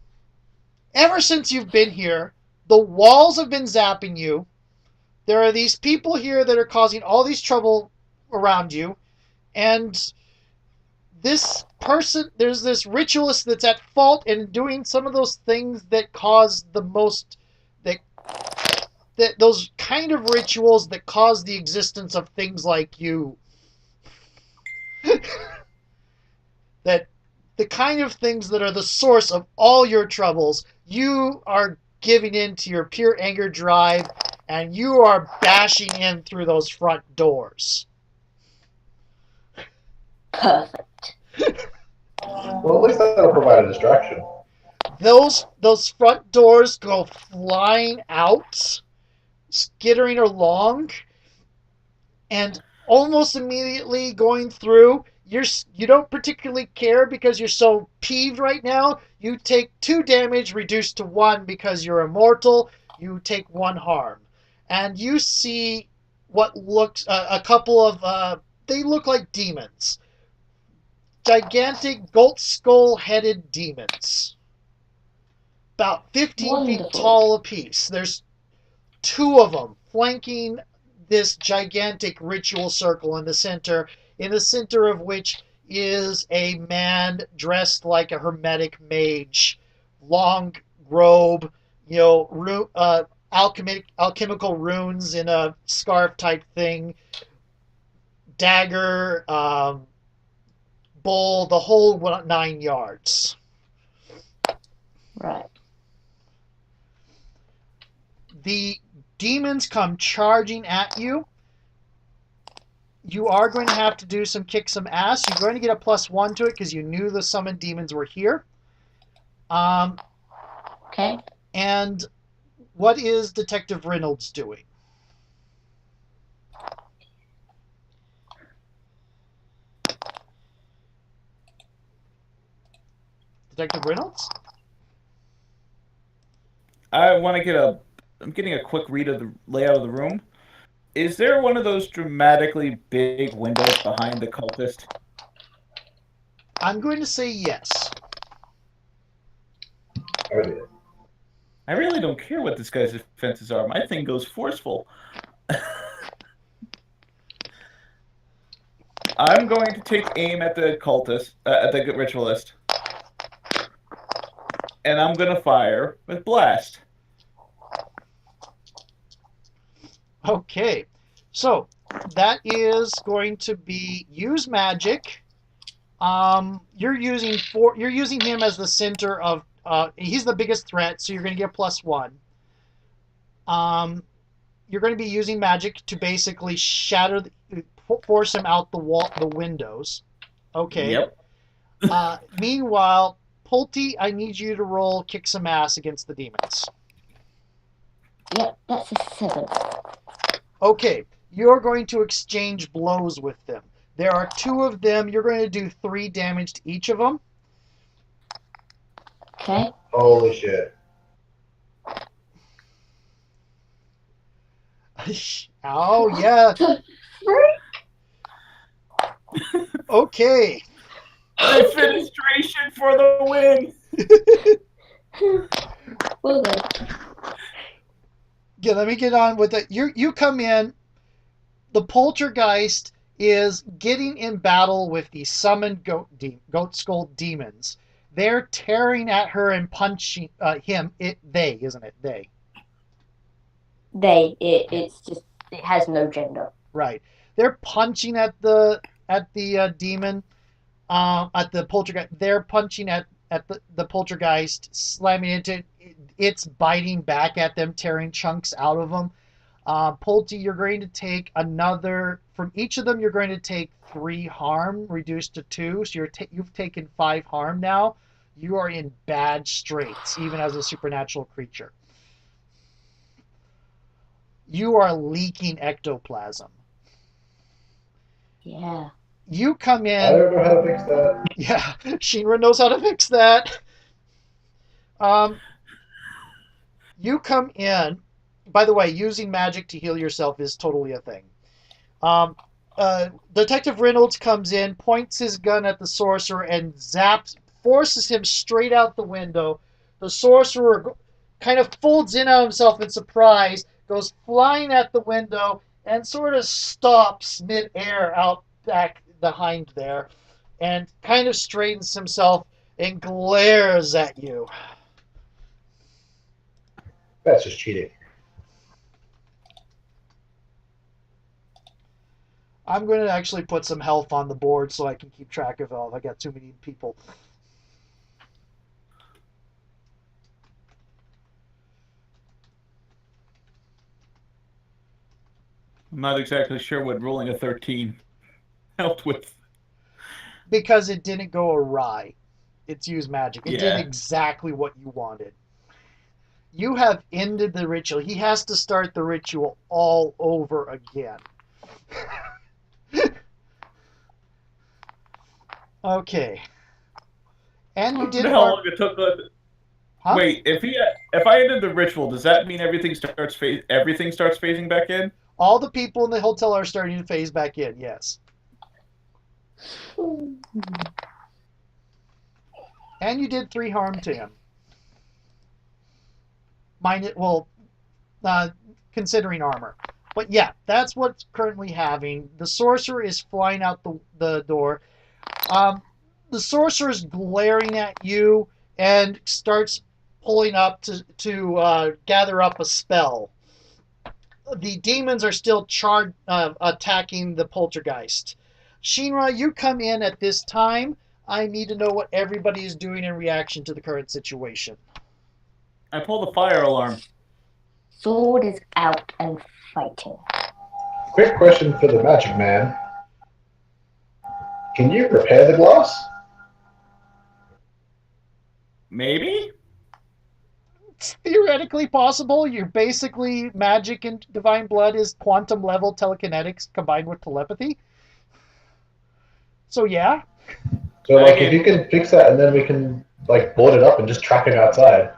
Ever since you've been here, the walls have been zapping you. There are these people here that are causing all these trouble around you, and this person, there's this ritualist that's at fault in doing some of those things that cause the most, that those kind of rituals that cause the existence of things like you. That the kind of things that are the source of all your troubles, you are giving in to your pure anger drive, and you are bashing in through those front doors. Perfect. Well, at least that'll provide a distraction. Those front doors go flying out, skittering along, and almost immediately going through. You don't particularly care because you're so peeved right now. You take 2 damage reduced to 1 because you're immortal. You take 1 harm. And you see what looks a couple of they look like demons. Gigantic goat skull headed demons. About 15 feet Wonderful. tall apiece. There's 2 of them flanking this gigantic ritual circle in the center of which is a man dressed like a hermetic mage, long robe, alchemical runes in a scarf type thing, dagger, bull, the whole 9 yards. Right. The demons come charging at you. You are going to have to do kick some ass. You're going to get a +1 to it because you knew the summoned demons were here. Okay. And what is Detective Reynolds doing? Detective Reynolds? I'm getting a quick read of the layout of the room. Is there one of those dramatically big windows behind the cultist? I'm going to say yes. I really don't care what this guy's defenses are. My thing goes forceful. I'm going to take aim at the cultist, at the ritualist. And I'm going to fire with blast. Okay, so that is going to be use magic. You're using him as the center of. He's the biggest threat, so you're going to get +1. You're going to be using magic to basically force him out the windows. Okay. Yep. Meanwhile, Pulte, I need you to roll kick some ass against the demons. Yep, that's a 7. Okay, you're going to exchange blows with them. There are 2 of them. You're going to do 3 damage to each of them. Okay. Holy shit. Oh, yeah. Okay. Defenestration for the win! Well then. Yeah, let me get on with it. You come in. The Poltergeist is getting in battle with the summoned goat skull demons. They're tearing at her and punching him. They, isn't it? They. It's just, it has no gender. Right. They're punching at the demon, at the poltergeist. They're punching at the poltergeist, slamming into it. It's biting back at them, tearing chunks out of them. Pulte, you're going to take another, from each of them, you're going to take 3 harm, reduced to 2. So you've taken 5 harm now. You are in bad straits, even as a supernatural creature. You are leaking ectoplasm. Yeah. You come I in. don't know how to fix that. Yeah, Shinra knows how to fix that. Um, you come in. By the way, using magic to heal yourself is totally a thing. Detective Reynolds comes in, points his gun at the sorcerer, and zaps, forces him straight out the window. The sorcerer kind of folds in on himself in surprise, goes flying at the window, and sort of stops mid-air out back behind there, and kind of straightens himself and glares at you. That's just cheating. I'm going to actually put some health on the board so I can keep track of it. I got too many people. I'm not exactly sure what rolling a 13 helped with. Because it didn't go awry. It's used magic. It did Yeah. exactly what you wanted. You have ended the ritual. He has to start the ritual all over again. Okay. And I you wonder did how harm. long it took. Huh? Wait, if I ended the ritual, does that mean everything starts phasing back in? All the people in the hotel are starting to phase back in, yes. And you did 3 harm to him. Considering armor. But yeah, that's what's currently having. The sorcerer is flying out the door. The sorcerer is glaring at you and starts pulling up to gather up a spell. The demons are still attacking the poltergeist. Shinra, you come in at this time. I need to know what everybody is doing in reaction to the current situation. I pull the fire alarm. Sword is out and fighting. Quick question for the magic man. Can you repair the glass? Maybe? It's theoretically possible. You're basically magic and divine blood is quantum level telekinetics combined with telepathy. So yeah. So like if you can fix that and then we can like board it up and just trap him outside.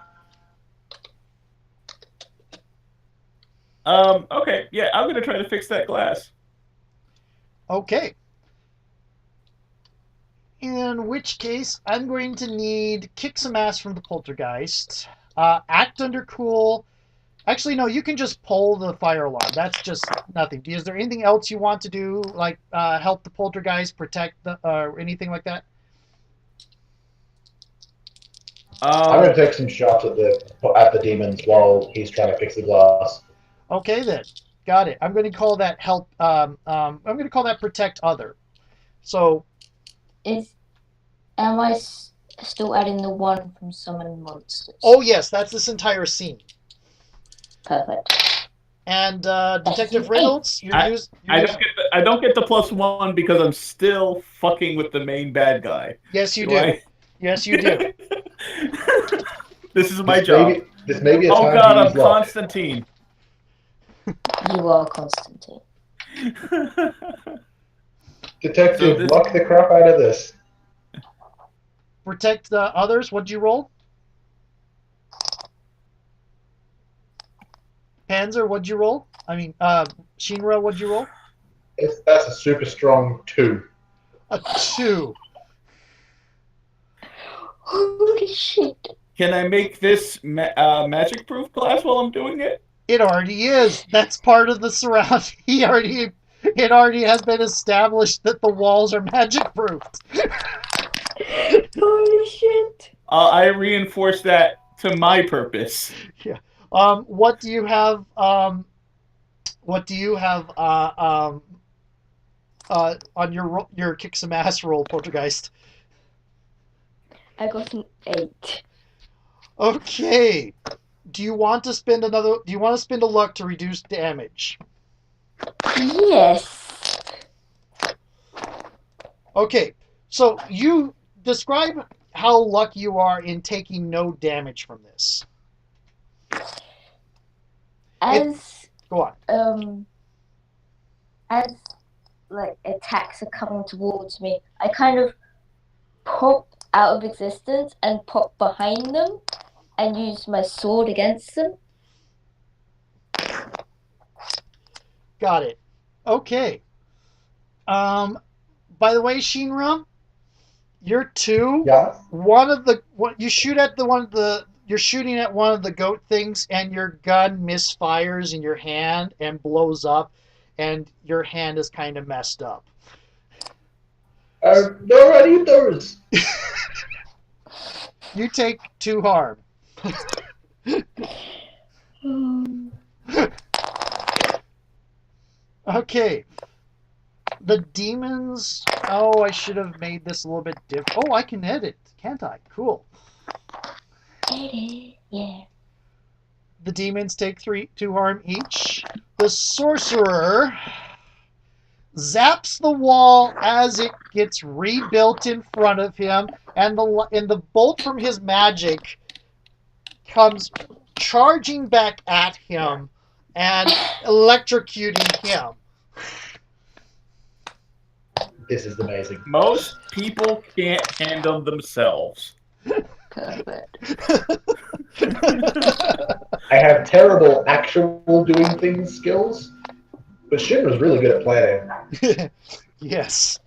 Okay, yeah, I'm gonna try to fix that glass. Okay. In which case, I'm going to need kick some ass from the poltergeist. Act under cool. Actually, no, you can just pull the fire alarm. That's just nothing. Is there anything else you want to do, like help the poltergeist, protect the, anything like that? I'm gonna take some shots at the demons while he's trying to fix the glass. Okay then, got it. I'm going to call that help. I'm going to call that protect other. So, Am I still adding the one from summon monsters? oh yes, that's this entire scene. Perfect. And Detective Reynolds, I don't get the +1 because I'm still fucking with the main bad guy. Yes, you do. Yes, you do. This is my job. This may be a time Oh god, to I'm use luck. Constantine. You are Constantine. Detective, So luck the crap out of this. Protect the others. What'd you roll? Panzer, what'd you roll? I mean, Shinra, what'd you roll? That's a super strong 2. A 2. Holy shit. Can I make this magic-proof glass while I'm doing it? It already is. That's part of the surround. It already has been established that the walls are magic-proofed. Holy shit. I reinforce that to my purpose. Yeah. What do you have? What do you have? On your kick some ass roll, Poltergeist. I got an 8. Okay. Do you want to spend another? Do you want to spend a luck to reduce damage? Yes. Okay. So you describe how lucky you are in taking no damage from this. As Go on. As like attacks are coming towards me, I kind of pop out of existence and pop behind them and use my sword against them. Got it. Okay. By the way, Shinra, you're two. Yeah. You're shooting at one of the goat things, and your gun misfires in your hand and blows up, and your hand is kind of messed up. No, I need those. You take 2 harm. Okay. The demons. Oh, I should have made this a little bit different. Oh, I can edit, can't I? Cool. Edit, yeah. The demons take 2 harm each. The sorcerer zaps the wall as it gets rebuilt in front of him, and the bolt from his magic comes charging back at him and electrocuting him. This is amazing. Most people can't handle themselves. Perfect. I have terrible actual doing things skills, but Shinra's really good at planning. Yes.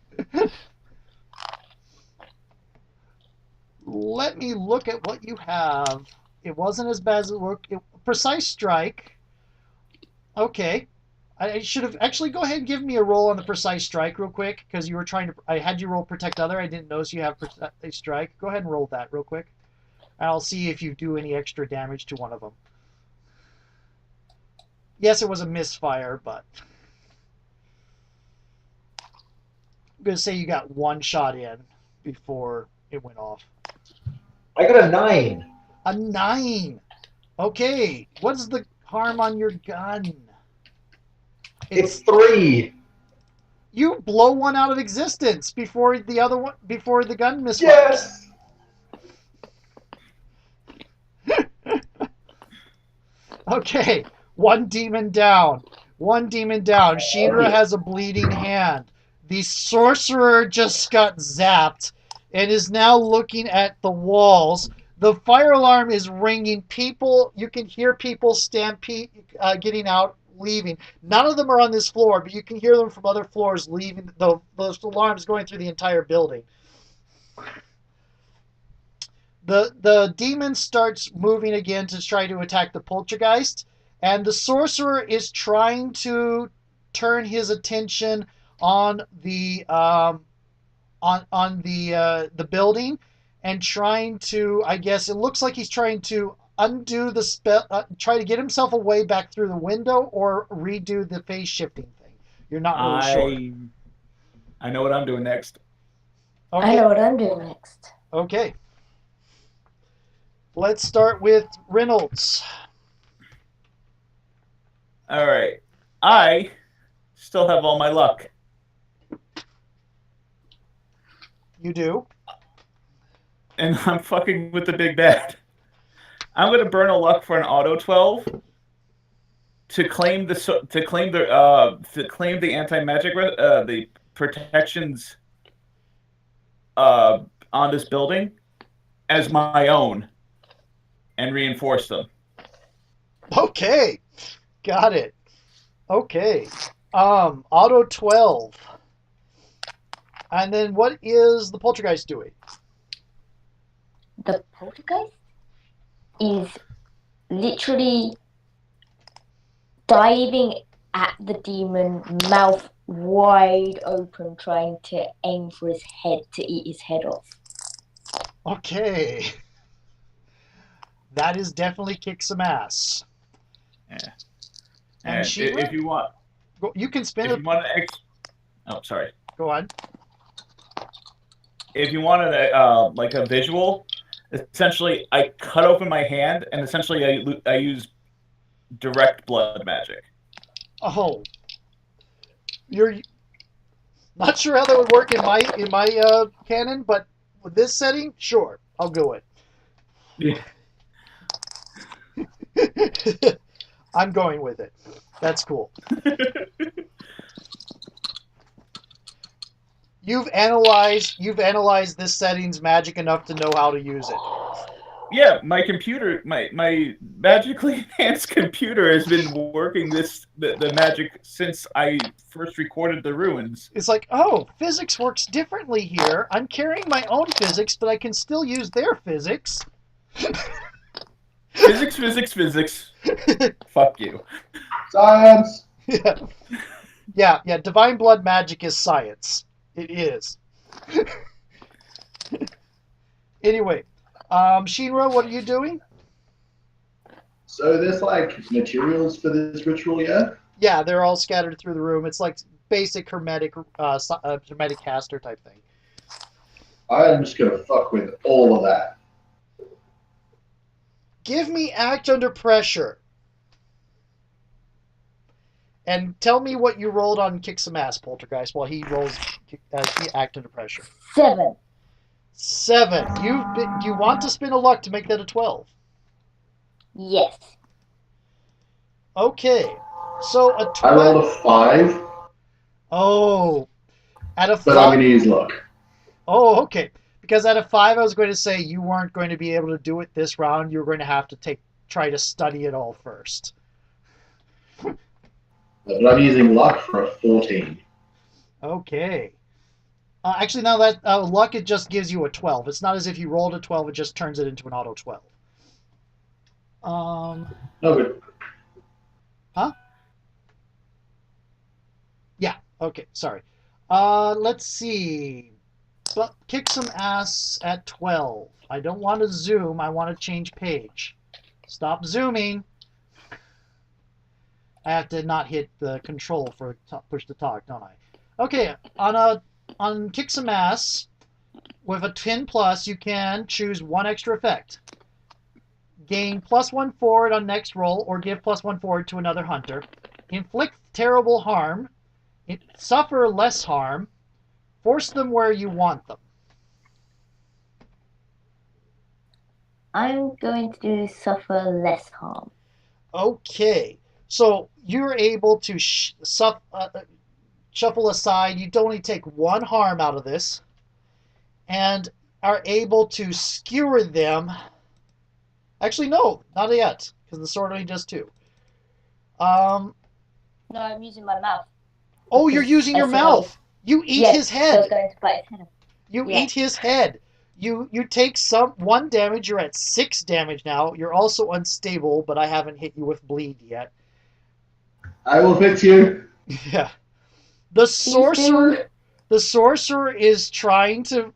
Let me look at what you have. It wasn't as bad as it looked. Precise strike. Okay. I should have actually go ahead and give me a roll on the precise strike real quick, because you were trying to. I had you roll protect other. I didn't notice you have precise strike. Go ahead and roll that real quick. And I'll see if you do any extra damage to one of them. Yes, it was a misfire, but I'm gonna say you got 1 shot in before it went off. I got a 9. A 9. Okay, what's the harm on your gun? It's 3. You blow one out of existence before the other one, before the gun misfires. Yes. Okay, 1 demon down. 1 demon down. Shinra has a bleeding hand. The sorcerer just got zapped and is now looking at the walls. The fire alarm is ringing. You can hear people stampede, getting out, leaving. None of them are on this floor, but you can hear them from other floors leaving. Those alarms going through the entire building. The demon starts moving again to try to attack the poltergeist, and the sorcerer is trying to turn his attention on the the building, and trying to, I guess it looks like he's trying to undo the spell, try to get himself away back through the window, or redo the phase shifting thing. You're not really sure. I know what I'm doing next. Okay. I know what I'm doing next. Okay. Let's start with Reynolds. All right. I still have all my luck. You do? And I'm fucking with the big bad. I'm gonna burn a luck for an auto 12 to claim the anti-magic the protections on this building as my own and reinforce them. Okay. Got it. Okay. Auto 12. And then what is the poltergeist doing? The poltergeist is literally diving at the demon, mouth wide open, trying to aim for his head to eat his head off. Okay. That is definitely kick some ass. Yeah. And if you want, you can spin if you want oh, sorry. Go on. If you wanted a visual, essentially I cut open my hand and essentially I use direct blood magic. Oh, you're not sure how that would work in my canon, but with this setting, sure, I'll go it. Yeah. I'm going with it. That's cool. You've analyzed this setting's magic enough to know how to use it. Yeah, my computer, my magically enhanced computer has been working the magic since I first recorded the ruins. It's like, oh, physics works differently here. I'm carrying my own physics, but I can still use their physics. Physics. Fuck you. Science! Yeah, divine blood magic is science. It is. Anyway, Shinra, what are you doing? So there's like materials for this ritual, yeah? Yeah, they're all scattered through the room. It's like basic hermetic caster type thing. I'm just gonna fuck with all of that. Give me act under pressure. And tell me what you rolled on kick some ass, Poltergeist, while he rolls act under pressure. 7. 7. Do you want to spin a luck to make that a 12? Yes. Okay. So a 12. I rolled a 5, Oh. At a 5. but I'm gonna use luck. Oh, okay. Because at a 5, I was going to say you weren't going to be able to do it this round. You were going to have to try to study it all first. But I'm using luck for a 14. Okay. Actually, now that luck, it just gives you a 12. It's not as if you rolled a 12, it just turns it into an auto 12. No, but Huh? Yeah, okay, sorry. Let's see. But kick some ass at 12. I don't want to zoom, I want to change page. Stop zooming. I have to not hit the control for push to talk, don't I? Okay, on kick some ass, with a 10 plus, you can choose one extra effect. Gain +1 forward on next roll, or give +1 forward to another hunter. Inflict terrible harm. Suffer less harm. Force them where you want them. I'm going to suffer less harm. Okay, so you're able to shuffle aside. You only take 1 harm out of this, and are able to skewer them. Actually, no, not yet, because the sword only does 2. No, I'm using my mouth. Oh, you're using your mouth. You eat his So I head. was going to bite his head. You Yeah. eat his head. You take 1 damage. You're at 6 damage now. You're also unstable, but I haven't hit you with bleed yet. I will fix you. Yeah. The sorcerer is trying to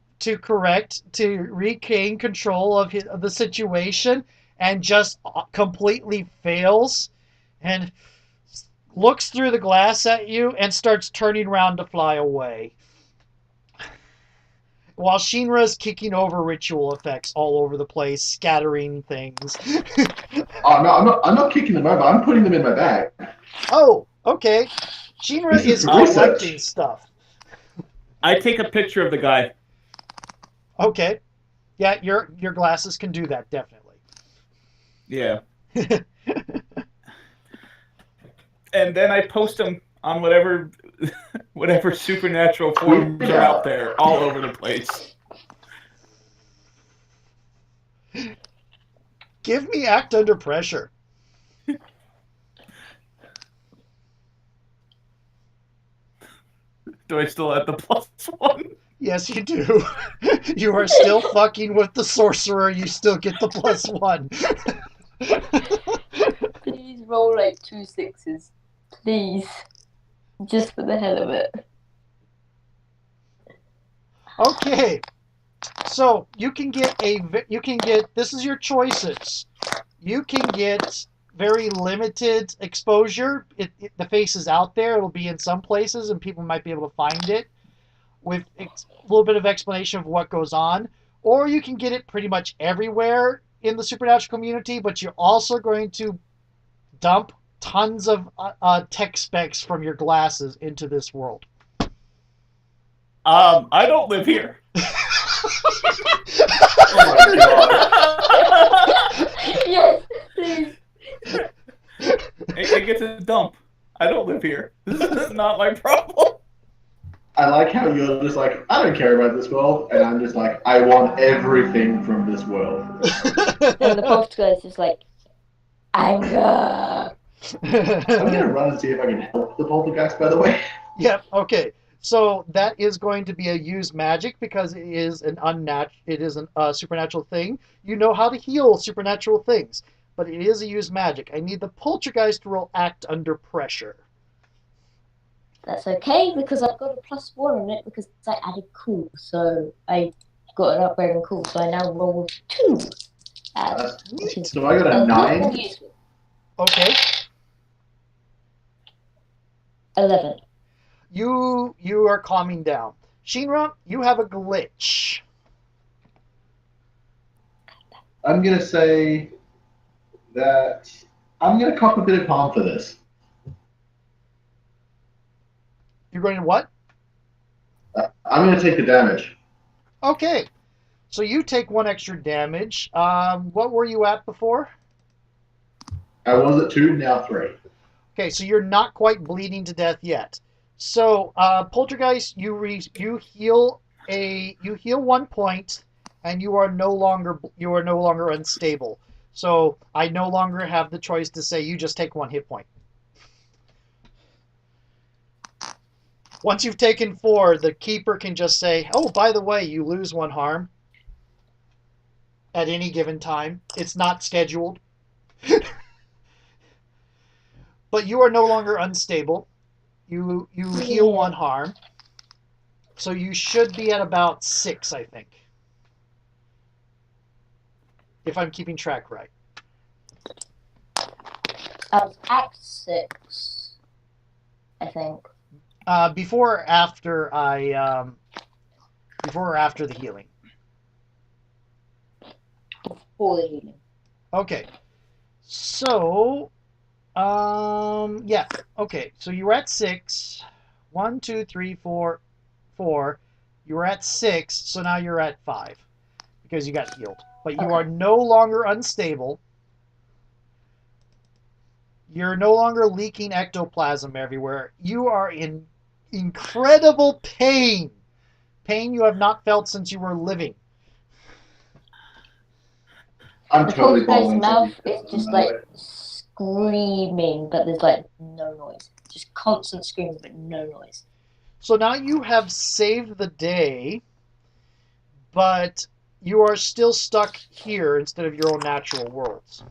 regain control of the situation, and just completely fails, and looks through the glass at you and starts turning around to fly away. While Shinra's kicking over ritual effects all over the place, scattering things. Oh no, I'm not kicking them over. I'm putting them in my bag. Oh, okay. Shinra This is is research. collecting stuff. I take a picture of the guy. Okay. Yeah, your glasses can do that, definitely. Yeah. And then I post them on whatever supernatural forms are out there, all over the place. Give me act under pressure. Do I still have the +1? Yes, you do. You are still fucking with the sorcerer. You still get the +1. Please roll like 2 6s. Please. Just for the hell of it. Okay. So you can get this is your choices. You can get very limited exposure. The face is out there. It'll be in some places, and people might be able to find it with a little bit of explanation of what goes on. Or you can get it pretty much everywhere in the supernatural community, but you're also going to dump tons of tech specs from your glasses into this world. I don't live here. Oh my god. Yes, please. It gets a dump. I don't live here. This is not my problem. I like how you're just like, I don't care about this world, and I'm just like, I want everything from this world. And the poltergeist is like, anger. I'm gonna run and see if I can help the poltergeist, by the way. Yep. Okay. So that is going to be a use magic because it is a supernatural thing. You know how to heal supernatural things, but it is a use magic. I need the poltergeist to roll act under pressure. That's okay because I've got a +1 on it because I added cool. So I got an upgrade in cool. So I now roll with 2. Which is So I got a 9. useful. Okay. 11. You are calming down. Shinra, you have a glitch. I'm gonna say that I'm gonna cop a bit of harm for this. You're going to what? I'm gonna take the damage. Okay. So you take 1 extra damage. What were you at before? I was at 2, now 3. Okay, so you're not quite bleeding to death yet. So, Poltergeist, you heal 1 point, and you are no longer unstable. So I no longer have the choice to say you just take 1 hit point. Once you've taken 4, the keeper can just say, "Oh, by the way, you lose 1 harm at any given time. It's not scheduled." But you are no longer unstable. You heal 1 harm. So you should be at about 6, I think. If I'm keeping track right. I was at 6, I think. Before or after the healing? For the healing. Okay. So, yeah. Okay. So you were at 6. 1, 2, 3, 4, 4. You were at 6. So now you're at 5 because you got healed. But you are no longer unstable. You're no longer leaking ectoplasm everywhere. You are in incredible pain. Pain you have not felt since you were living. I'm The totally poltergeist's following mouth something. is just like screaming, but there's like no noise. Just constant screaming, but no noise. So now you have saved the day, but you are still stuck here instead of your own natural worlds.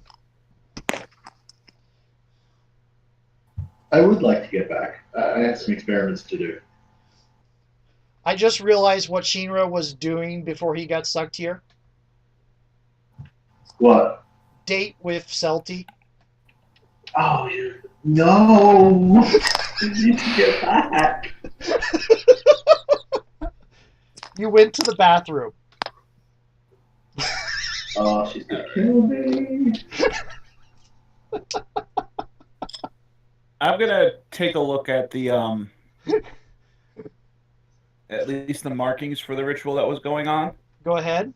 I would like to get back. I have some experiments to do. I just realized what Shinra was doing before he got sucked here. What? Date with Celti. Oh, no! I need to get back. You went to the bathroom. Oh, she's gonna kill me. I'm gonna take a look at the at least the markings for the ritual that was going on, Go ahead.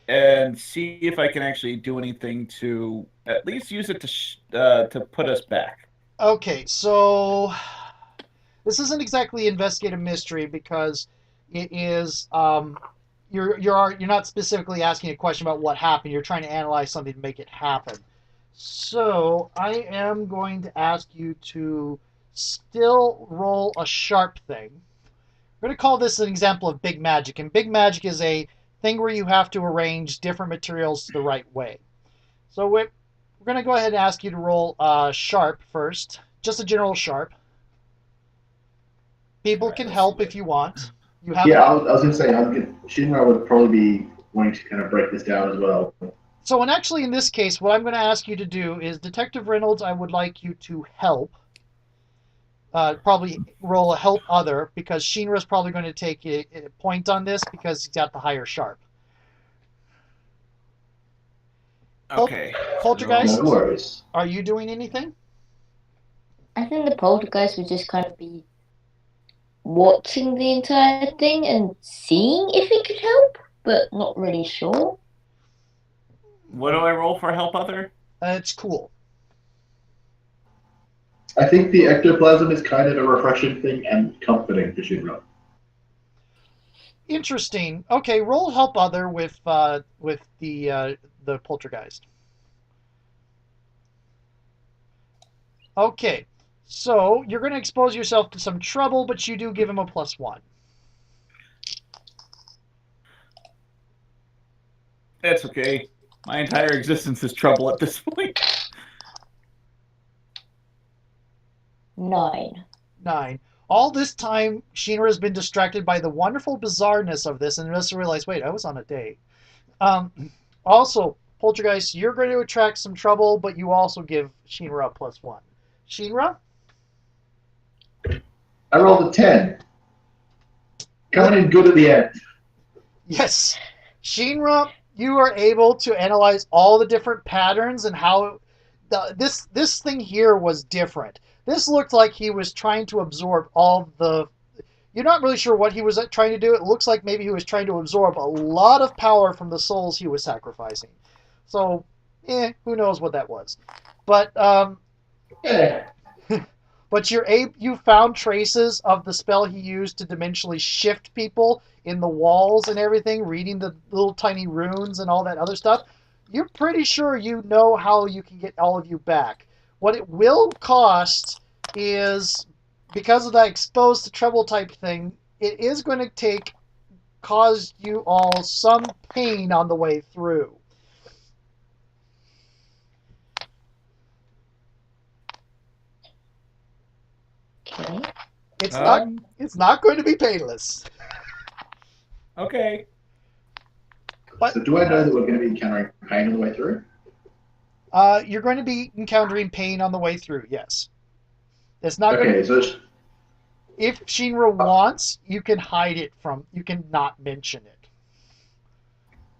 and see if I can actually do anything to at least use it to put us back. Okay, so this isn't exactly investigative mystery because it is you're not specifically asking a question about what happened. You're trying to analyze something to make it happen. So I am going to ask you to still roll a sharp thing. We're going to call this an example of big magic, and big magic is a thing where you have to arrange different materials the right way. So we're going to go ahead and ask you to roll sharp first, just a general sharp. People can help if you want. You have Yeah, I was gonna say, Shinra would probably be wanting to kind of break this down as well. So, and actually, in this case, what I'm going to ask you to do is, Detective Reynolds, I would like you to help. Probably roll a help other, because Shinra's probably going to take a point on this because he's got the higher sharp. Okay. Poltergeist, No worries. are you doing anything? I think the poltergeist would just kind of be watching the entire thing and seeing if it could help, but not really sure. What do I roll for help other? It's cool. I think the ectoplasm is kind of a refreshing thing and comforting for Shinra. Interesting. Okay, roll help other with the poltergeist. Okay, so you're going to expose yourself to some trouble, but you do give him a +1. That's okay. My entire existence is trouble at this point. 9. 9. All this time, Shinra has been distracted by the wonderful bizarreness of this and just realized, wait, I was on a date. Also, Poltergeist, you're going to attract some trouble, but you also give Shinra a +1. Shinra? I rolled a 10. Coming in good at the end. Yes. Shinra, you are able to analyze all the different patterns and how this thing here was different. This looked like he was trying to absorb all the... You're not really sure what he was trying to do. It looks like maybe he was trying to absorb a lot of power from the souls he was sacrificing. So, who knows what that was. But, Yeah. but you found traces of the spell he used to dimensionally shift people in the walls and everything, reading the little tiny runes and all that other stuff. You're pretty sure you know how you can get all of you back. What it will cost is, because of that exposed to trouble type thing, it is going to cause you all some pain on the way through. Okay. It's not going to be painless. Okay. But So do I know that we're going to be encountering pain on the way through? you're going to be encountering pain on the way through, yes. It's not going Okay, to... so If Shinra wants, you can hide it from... You can not mention it.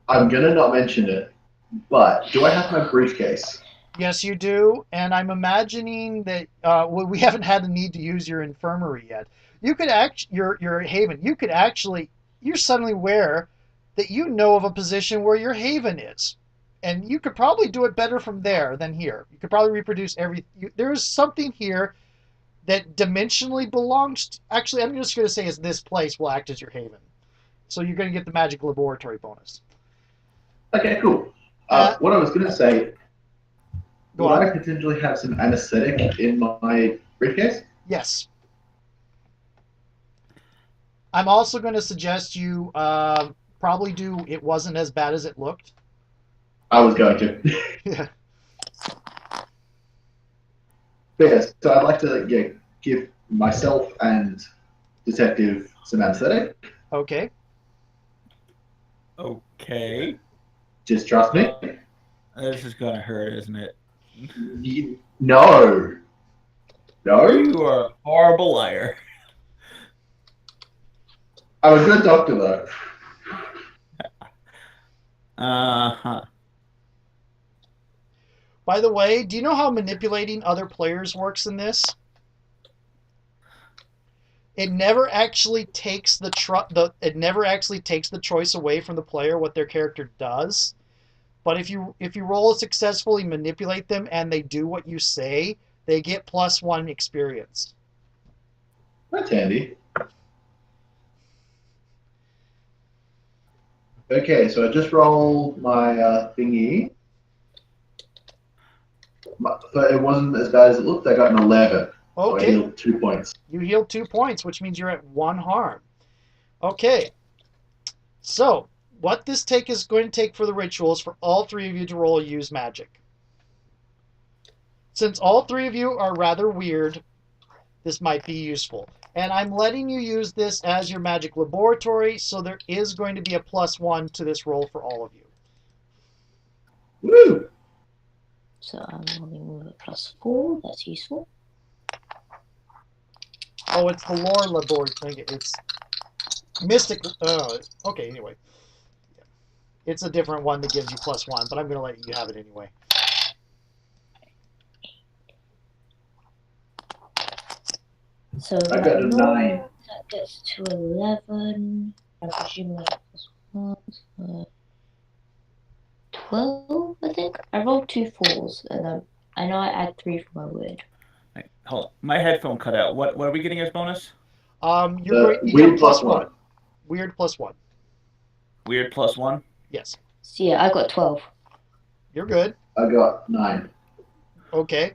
I'm going to not mention it, but do I have my briefcase? Yes, you do, and I'm imagining that we haven't had the need to use your infirmary yet. You could your haven. You could actually, you're suddenly aware that you know of a position where your haven is, and you could probably do it better from there than here. You could probably reproduce there is something here that dimensionally belongs. Actually, I'm just going to say is this place will act as your haven, so you're going to get the magic laboratory bonus. Okay, cool. What I was going to say, Go would on. I potentially have some anesthetic in my briefcase? Yes. I'm also going to suggest you probably do It Wasn't As Bad As It Looked. I was going to. Yeah. But yes, so I'd like to give myself and Detective some anesthetic. Okay. Okay. Just trust me. This is gonna hurt, isn't it? No. No? You are a horrible liar. I'm a good doctor, though. Uh-huh. By the way, do you know how manipulating other players works in this? It never actually takes the choice away from the player what their character does. But if you roll successfully manipulate them and they do what you say, they get +1 experience. That's handy. Okay, so I just rolled my thingy. But it wasn't as bad as it looked. I got an 11. So I Okay. healed 2 points. You healed 2 points, which means you're at 1 harm. Okay. So, what this is going to take for the ritual is for all 3 of you to roll use magic. Since all 3 of you are rather weird, this might be useful. And I'm letting you use this as your magic laboratory, so there is going to be a +1 to this roll for all of you. Woo! So I'm rolling with a +4. That's useful. Oh, it's the lore laboratory. It's mystic. Okay, anyway. It's a different one that gives you +1, but I'm going to let you have it anyway. So I got a 9. That gets to 11. I presume that's +1. So 12, I think. I rolled 2 4s, and I know I add 3 for my word. Hold on. My headphone cut out. What are we getting as bonus? You weird get plus plus one. one. Weird plus one. Weird +1. Yes. So yeah, I got 12. You're good. I got 9. Okay.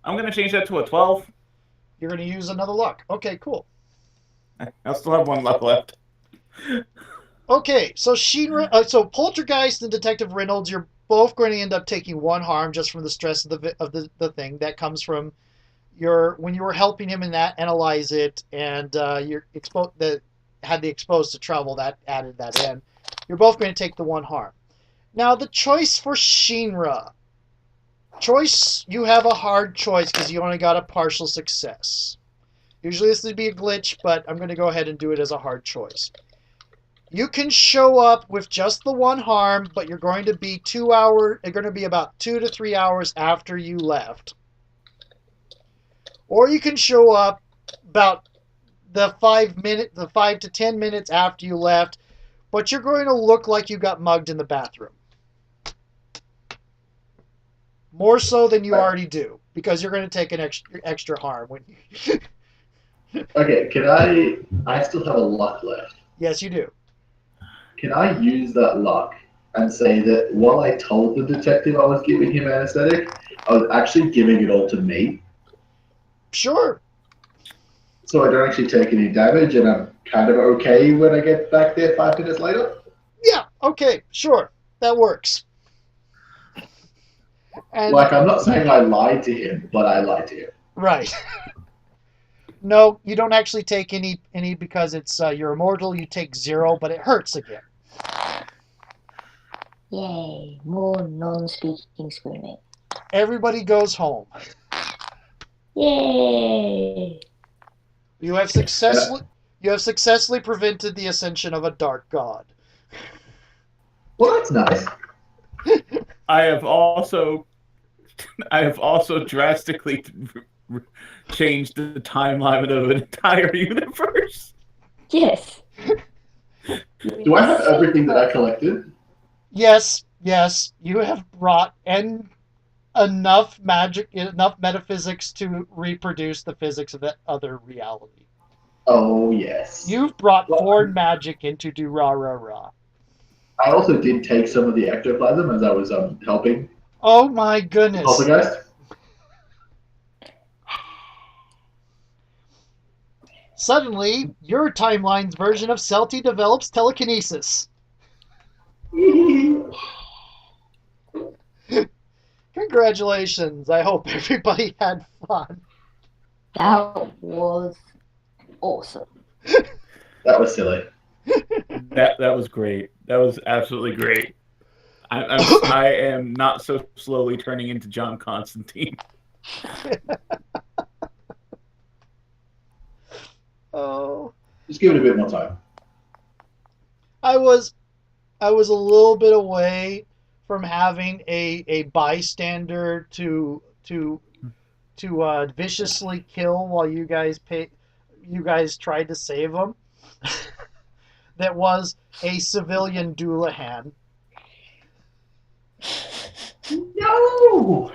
I'm gonna change that to a 12. You're going to use another luck. Okay, cool. I'll still have 1 luck left. Okay, so so Poltergeist and Detective Reynolds, you're both going to end up taking 1 harm just from the stress of the thing that comes from when you were helping him analyze it, and you're exposed that had the exposed to trouble that added that in. You're both going to take the 1 harm. Now the choice for Shinra. You have a hard choice because you only got a partial success. Usually this would be a glitch, but I'm going to go ahead and do it as a hard choice. You can show up with just the 1 harm, but you're going to be you're going to be about 2 to 3 hours after you left. Or you can show up about the 5 to 10 minutes after you left, but you're going to look like you got mugged in the bathroom. More so than you already do, because you're going to take an extra harm when you... Okay, I still have a luck left. Yes, you do. Can I use that luck and say that while I told the detective I was giving him anesthetic, I was actually giving it all to me? Sure. So I don't actually take any damage and I'm kind of okay when I get back there 5 minutes later? Yeah, okay, sure. That works. And, Like, I'm not saying I lied to him, but I lied to him. right. No, you don't actually take any because it's you're immortal. You take 0, but it hurts again. Yay, more non-speaking screaming. Everybody goes home. Yay! You have successfully prevented the ascension of a dark god. Well, that's nice. I have also drastically changed the timeline of an entire universe. Yes. Do I have everything that I collected? Yes, you have brought enough metaphysics to reproduce the physics of that other reality. Oh, yes. You've brought foreign magic into Durarara. I also did take some of the ectoplasm as I was helping Oh my goodness. Poltergeist. Suddenly, your timeline's version of Celti develops telekinesis. Congratulations. I hope everybody had fun. That was awesome. That was silly. That was great. That was absolutely great. I am not so slowly turning into John Constantine. Oh, Just give it a bit more time. I was a little bit away from having a bystander to viciously kill while you guys tried to save him. That was a civilian Doulahan. No!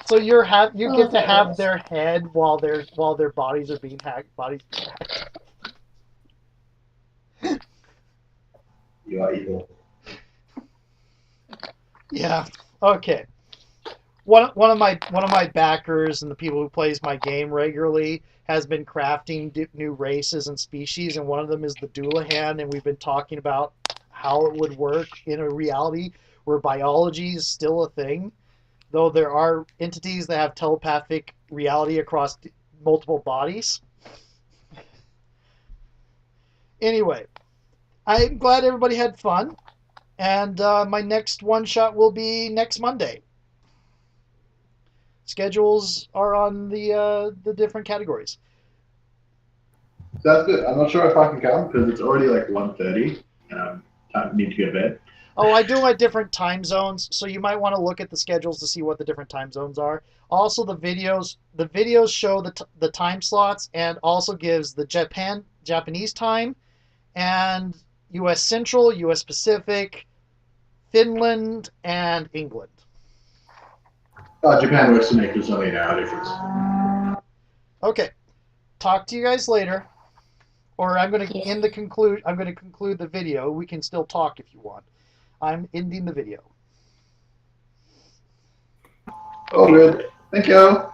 So you get to have their head while their bodies are being hacked. You are evil. Yeah. Okay. One of my backers and the people who plays my game regularly has been crafting new races and species, and one of them is the Doulahan, and we've been talking about how it would work in a reality where biology is still a thing, though there are entities that have telepathic reality across multiple bodies. Anyway, I'm glad everybody had fun, and my next one-shot will be next Monday. Schedules are on the different categories. That's good. I'm not sure if I can come because it's already like 1:30 and I need to go to bed. Oh, I do my different time zones, so you might want to look at the schedules to see what the different time zones are. Also, the videos show the time slots and also gives the Japanese time and U.S. Central, U.S. Pacific, Finland, and England. Japan works to make there's only an hour difference. Okay. Talk to you guys later. Or I'm going to Yes. end the conclude. I'm going to conclude the video. We can still talk if you want. I'm ending the video. Oh, good. Thank you.